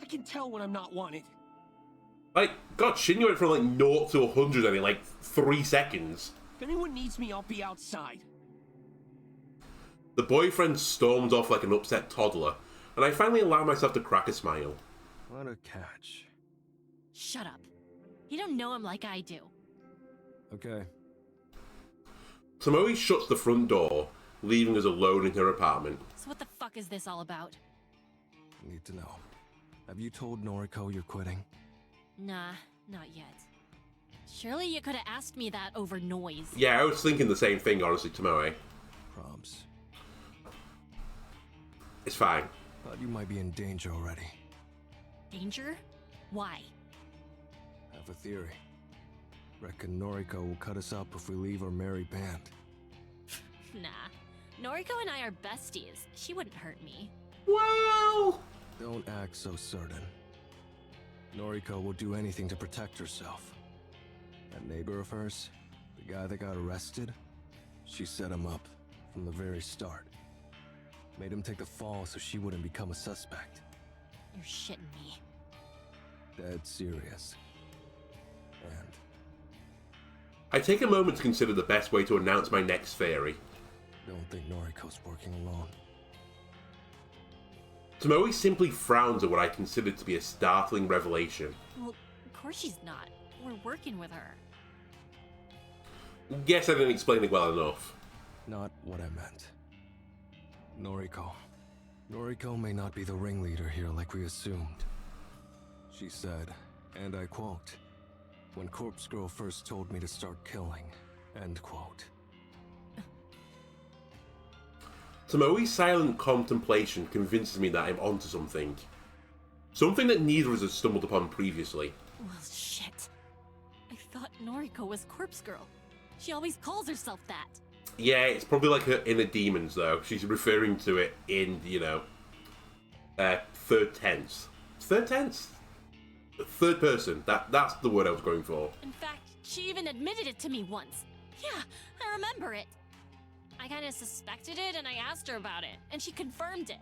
I can tell when I'm not wanted. God, Shinya went from 0 to 100 in 3 seconds. If anyone needs me, I'll be outside. The boyfriend storms off like an upset toddler, and I finally allow myself to crack a smile. What a catch. Shut up. You don't know him like I do. Okay. Tomoe shuts the front door, leaving us alone in her apartment. So what the fuck is this all about? Need to know. Have you told Noriko you're quitting? Nah, not yet. Surely you could have asked me that over noise. Yeah, I was thinking the same thing, honestly, Tomoe. Probs. It's fine. Thought you might be in danger already. Danger? Why? Have a theory. Reckon Noriko will cut us up if we leave our merry band. Nah. Noriko and I are besties. She wouldn't hurt me. Well... Don't act so certain. Noriko will do anything to protect herself. That neighbor of hers, the guy that got arrested, she set him up from the very start. Made him take the fall so she wouldn't become a suspect. You're shitting me. Dead serious. And I take a moment to consider the best way to announce my next theory. don't think Noriko's working alone. Tomoe simply frowns at what I consider to be a startling revelation. Well, of course she's not. We're working with her. Guess I didn't explain it well enough. Not what I meant. Noriko may not be the ringleader here like we assumed. She said, and I quote, "When Corpse Girl first told me to start killing," end quote. Tomoe's silent contemplation convinces me that I'm onto something. Something that neither of us had stumbled upon previously. Well, shit. I thought Noriko was Corpse Girl. She always calls herself that. Yeah, it's probably like her inner demons, though. She's referring to it in, third tense. Third tense? Third person. That's the word I was going for. In fact, she even admitted it to me once. Yeah, I remember it. I kinda suspected it and I asked her about it, and she confirmed it.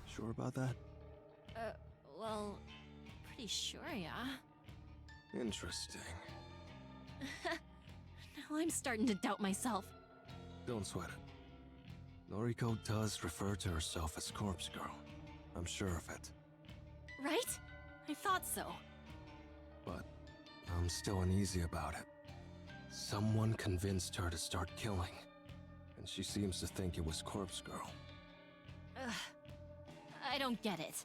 Sure about that? Well, pretty sure, yeah. Interesting. Now I'm starting to doubt myself. Don't sweat it. Noriko does refer to herself as Corpse Girl. I'm sure of it. Right? I thought so. But I'm still uneasy about it. Someone convinced her to start killing, and she seems to think it was Corpse Girl. Ugh. I don't get it.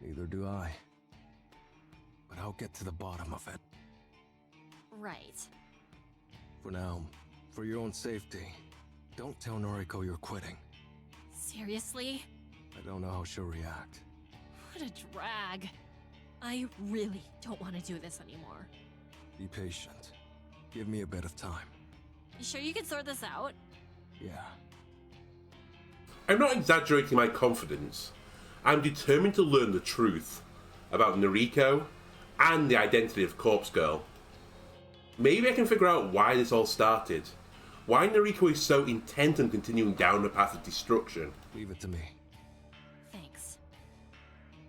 Neither do I. But I'll get to the bottom of it. Right. For now, for your own safety, don't tell Noriko you're quitting. Seriously? I don't know how she'll react. What a drag. I really don't want to do this anymore. Be patient. Give me a bit of time. You sure you can sort this out? Yeah. I'm not exaggerating my confidence. I'm determined to learn the truth about Noriko and the identity of Corpse Girl. Maybe I can figure out why this all started. Why Noriko is so intent on continuing down the path of destruction. Leave it to me. Thanks.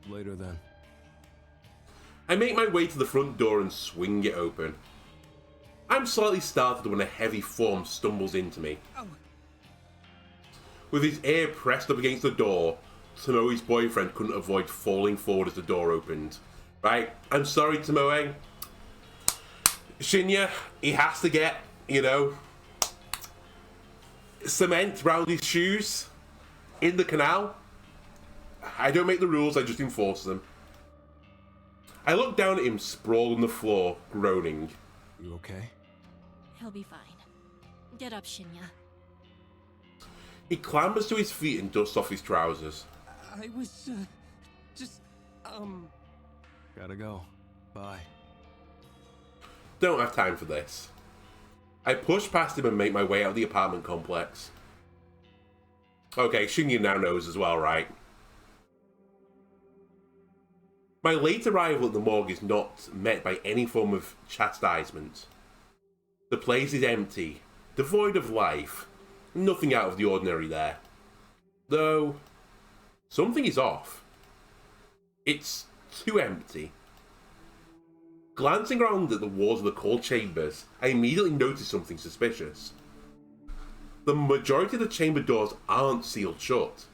Later then. I make my way to the front door and swing it open. I'm slightly startled when a heavy form stumbles into me. Oh. With his ear pressed up against the door, Tomoe's boyfriend couldn't avoid falling forward as the door opened. Right, I'm sorry, Tomoe. Shinya, he has to get, cement round his shoes in the canal. I don't make the rules, I just enforce them. I look down at him sprawled on the floor, groaning. You okay? He'll be fine. Get up, Shinya. He clambers to his feet and dusts off his trousers. I was just, Gotta go. Bye. Don't have time for this. I push past him and make my way out of the apartment complex. Okay, Shinya now knows as well, right? My late arrival at the morgue is not met by any form of chastisement. The place is empty, devoid of life, nothing out of the ordinary there. Though, something is off. It's too empty. Glancing around at the walls of the cold chambers, I immediately notice something suspicious. The majority of the chamber doors aren't sealed shut.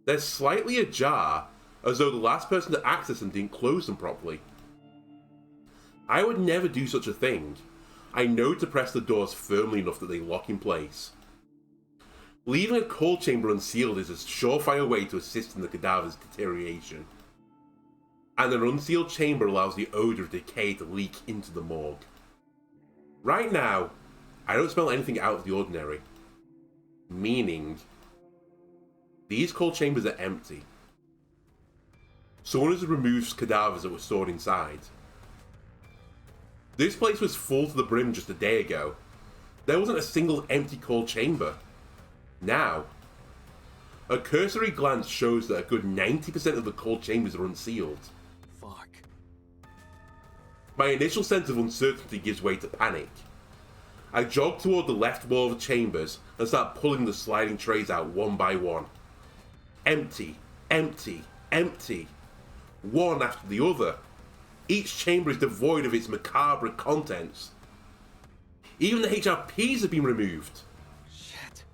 They're slightly ajar, as though the last person to access them didn't close them properly. I would never do such a thing. I know to press the doors firmly enough that they lock in place. Leaving a cold chamber unsealed is a surefire way to assist in the cadaver's deterioration. And an unsealed chamber allows the odour of decay to leak into the morgue. Right now, I don't smell anything out of the ordinary. Meaning, these cold chambers are empty. Someone has removed cadavers that were stored inside. This place was full to the brim just a day ago. There wasn't a single empty cold chamber. Now, a cursory glance shows that a good 90% of the cold chambers are unsealed. Fuck. My initial sense of uncertainty gives way to panic. I jog toward the left wall of the chambers and start pulling the sliding trays out one by one. Empty, empty, empty. One after the other. Each chamber is devoid of its macabre contents. Even the HRPs have been removed. Shit.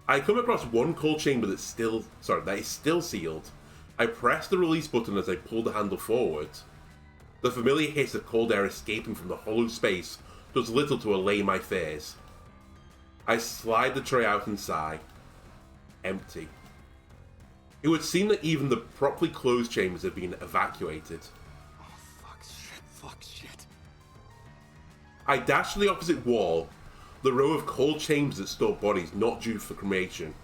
I come across one cold chamber that is still sealed. I press the release button as I pull the handle forward. The familiar hiss of cold air escaping from the hollow space does little to allay my fears. I slide the tray out and sigh. Empty. It would seem that even the properly closed chambers have been evacuated. Oh, fuck shit. I dash to the opposite wall, the row of cold chambers that store bodies not due for cremation.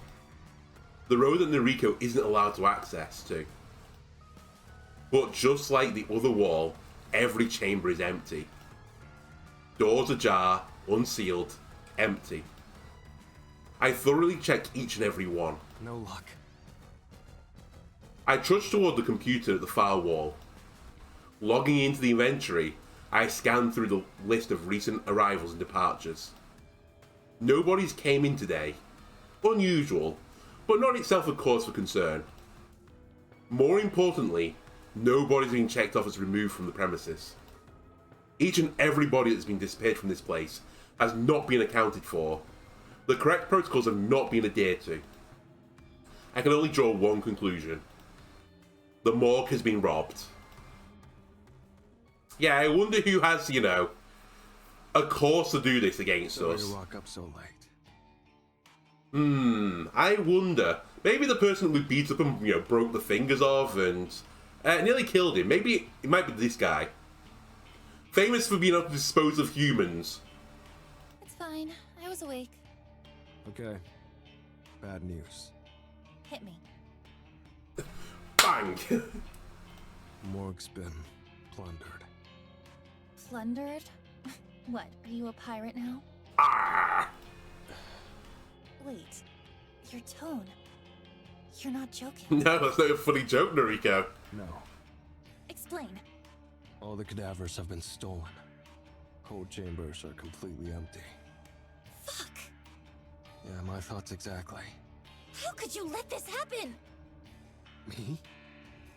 The row that Noriko isn't allowed to access to. But just like the other wall, every chamber is empty. Doors ajar, unsealed, empty. I thoroughly check each and every one. No luck. I trudge toward the computer at the far wall. Logging into the inventory, I scan through the list of recent arrivals and departures. Nobody's came in today. Unusual, but not itself a cause for concern. More importantly, nobody's been checked off as removed from the premises. Each and every body that's been disappeared from this place has not been accounted for. The correct protocols have not been adhered to. I can only draw one conclusion. The morgue has been robbed. Yeah, I wonder who has, a cause to do this against Sorry us. to rock up so late. I wonder. Maybe the person who beat up and, broke the fingers off and nearly killed him. Maybe it might be this guy. Famous for being able to dispose of humans. It's fine. I was awake. Okay. Bad news. Hit me. Bang! Morgue's been plundered. Plundered? What, are you a pirate now? Ah! Wait, your tone. You're not joking. No, that's not a funny joke, Noriko. No. Explain. All the cadavers have been stolen. Cold chambers are completely empty. Fuck! Yeah, my thoughts exactly. How could you let this happen? Me?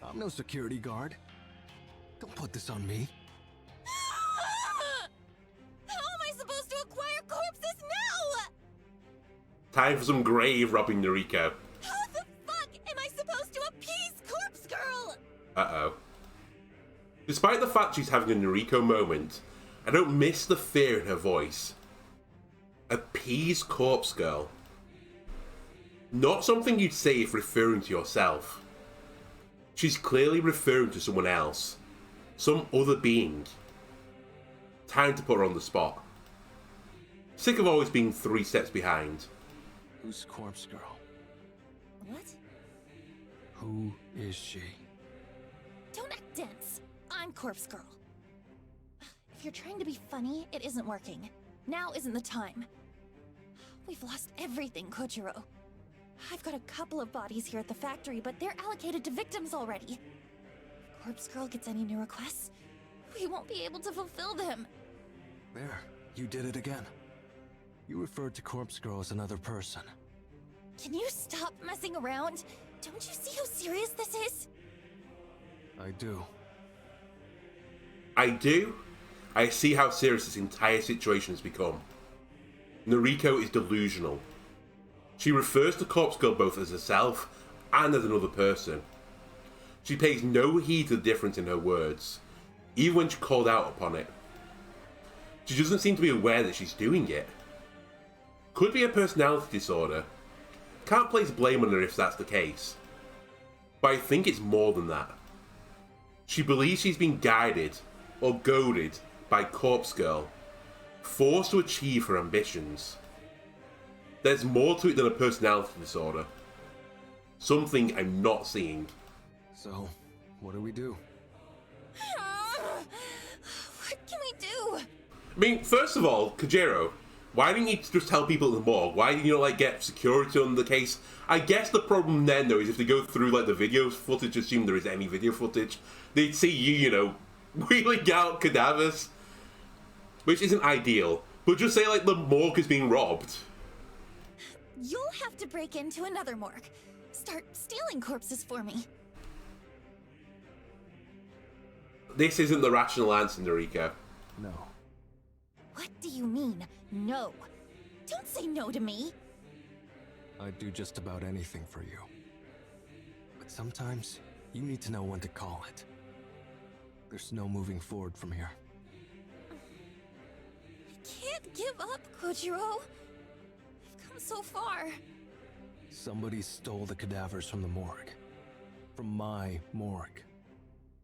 I'm no security guard. Don't put this on me. How am I supposed to acquire corpses now? Time for some grave robbing, Noriko. How the fuck am I supposed to appease Corpse Girl? Uh-oh. Despite the fact she's having a Noriko moment, I don't miss the fear in her voice. Appease Corpse Girl. Not something you'd say if referring to yourself. She's clearly referring to someone else. Some other being. Time to put her on the spot. Sick of always being 3 steps behind. Who's Corpse Girl? What? Who is she? Don't act dense. I'm Corpse Girl. If you're trying to be funny, it isn't working. Now isn't the time. We've lost everything, Kojiro. I've got a couple of bodies here at the factory, but they're allocated to victims already. If Corpse Girl gets any new requests, we won't be able to fulfill them. There, you did it again. You referred to Corpse Girl as another person. Can you stop messing around? Don't you see how serious this is? I do. I do. I see how serious this entire situation has become. Noriko is delusional. She refers to Corpse Girl both as herself and as another person. She pays no heed to the difference in her words, even when she called out upon it. She doesn't seem to be aware that she's doing it. Could be a personality disorder. Can't place blame on her if that's the case. But I think it's more than that. She believes she's been guided or goaded by Corpse Girl, forced to achieve her ambitions. There's more to it than a personality disorder. Something I'm not seeing. So, what do we do? What can we do? I mean, first of all, Kojiro, why didn't you just tell people at the morgue? Why didn't you, like, get security on the case? I guess the problem then, though, is if they go through, like, the video footage, assume there is any video footage, they'd see you know, wheeling out cadavers. Which isn't ideal. But just say, like, the morgue is being robbed. You'll have to break into another morgue. Start stealing corpses for me. This isn't the rational answer, Noriko. No. What do you mean, no? Don't say no to me. I'd do just about anything for you. But sometimes, you need to know when to call it. There's no moving forward from here. I can't give up, Kojiro. I've come so far. Somebody stole the cadavers from the morgue. From my morgue.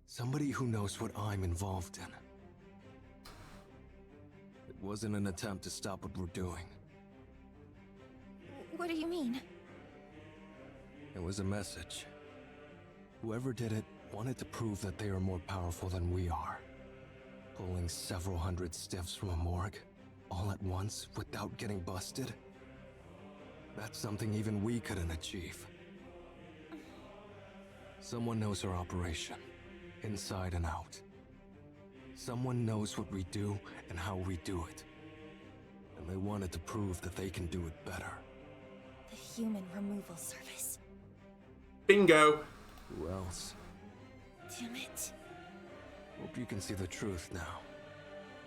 Somebody who knows what I'm involved in. It wasn't an attempt to stop what we're doing. What do you mean? It was a message. Whoever did it wanted to prove that they are more powerful than we are. Pulling several hundred stiffs from a morgue, all at once, without getting busted? That's something even we couldn't achieve. Someone knows our operation, inside and out. Someone knows what we do and how we do it. And they wanted to prove that they can do it better. The Human Removal Service. Bingo! Who else? Damn it. Hope you can see the truth now.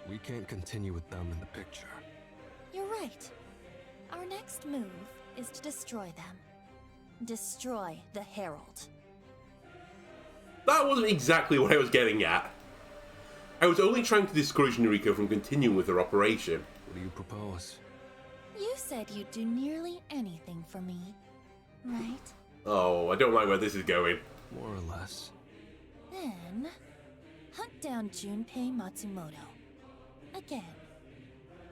We can't continue with them in the picture. You're right. Our next move is to destroy them. Destroy the Herald. That wasn't exactly what I was getting at. I was only trying to discourage Noriko from continuing with her operation. What do you propose? You said you'd do nearly anything for me, right? Oh, I don't like where this is going. More or less. Then, hunt down Junpei Matsumoto. Again.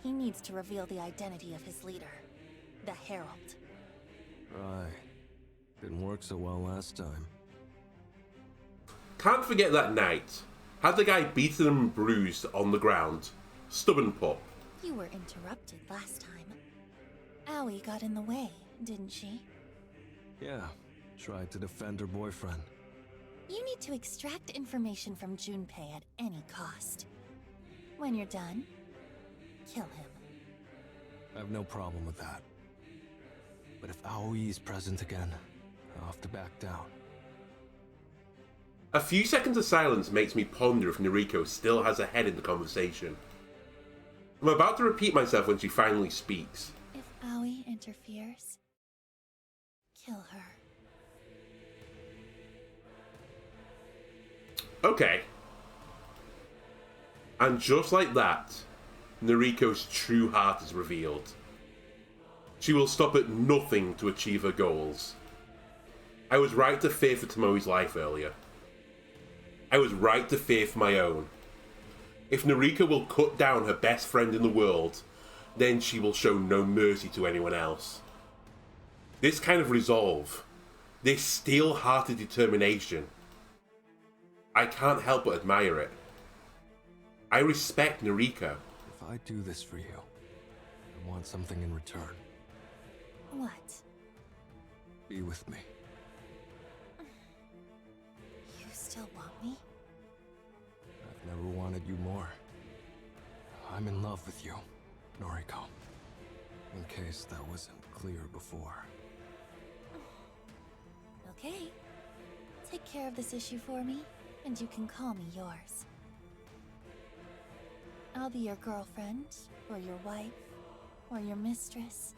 He needs to reveal the identity of his leader, the Herald. Right. Didn't work so well last time. Can't forget that night. Had the guy beaten and bruised on the ground. Stubborn pup. You were interrupted last time. Aoi got in the way, didn't she? Yeah. Tried to defend her boyfriend. You need to extract information from Junpei at any cost. When you're done, kill him. I have no problem with that. But if Aoi is present again, I'll have to back down. A few seconds of silence makes me ponder if Noriko still has a head in the conversation. I'm about to repeat myself when she finally speaks. If Aoi interferes, kill her. Okay. And just like that, Noriko's true heart is revealed. She will stop at nothing to achieve her goals. I was right to fear for Tomoe's life earlier. I was right to fear for my own. If Noriko will cut down her best friend in the world, then she will show no mercy to anyone else. This kind of resolve, This steel-hearted determination. I can't help but admire it. I respect Noriko. If I do this for you, I want something in return. What? Be with me. You still want me? I've never wanted you more. I'm in love with you, Noriko. In case that wasn't clear before. Okay. Take care of this issue for me, and you can call me yours. I'll be your girlfriend, or your wife, or your mistress.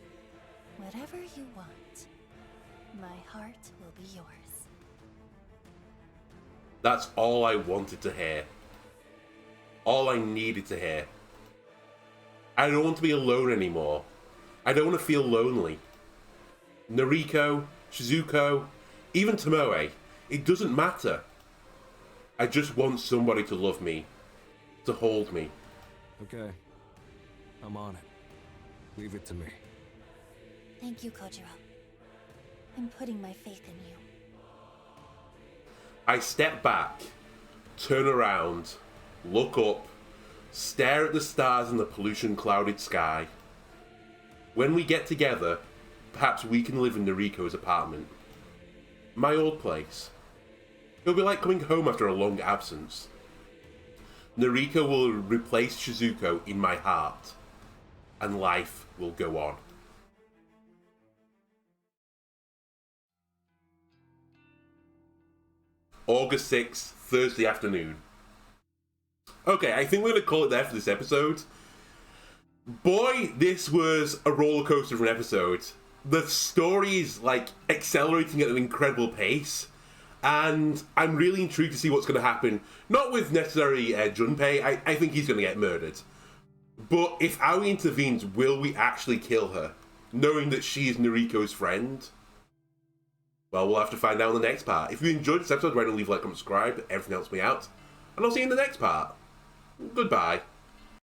Whatever you want. My heart will be yours. That's all I wanted to hear. All I needed to hear. I don't want to be alone anymore. I don't want to feel lonely. Noriko, Shizuko, even Tomoe, it doesn't matter. I just want somebody to love me, to hold me. Okay. I'm on it. Leave it to me. Thank you, Kojiro. I'm putting my faith in you. I step back, turn around, look up, stare at the stars in the pollution-clouded sky. When we get together, perhaps we can live in Noriko's apartment. My old place. It'll be like coming home after a long absence. Noriko will replace Shizuko in my heart, and life will go on. August 6th, Thursday afternoon. Okay, I think we're going to call it there for this episode. Boy, this was a roller coaster of an episode. The story is, like, accelerating at an incredible pace. And I'm really intrigued to see what's going to happen. Not with necessarily Junpei, I think he's going to get murdered. But if Aoi intervenes, will we actually kill her? Knowing that she is Noriko's friend? Well, we'll have to find out in the next part. If you enjoyed this episode, why don't leave a like, comment, subscribe. Everything helps me out. And I'll see you in the next part. Goodbye.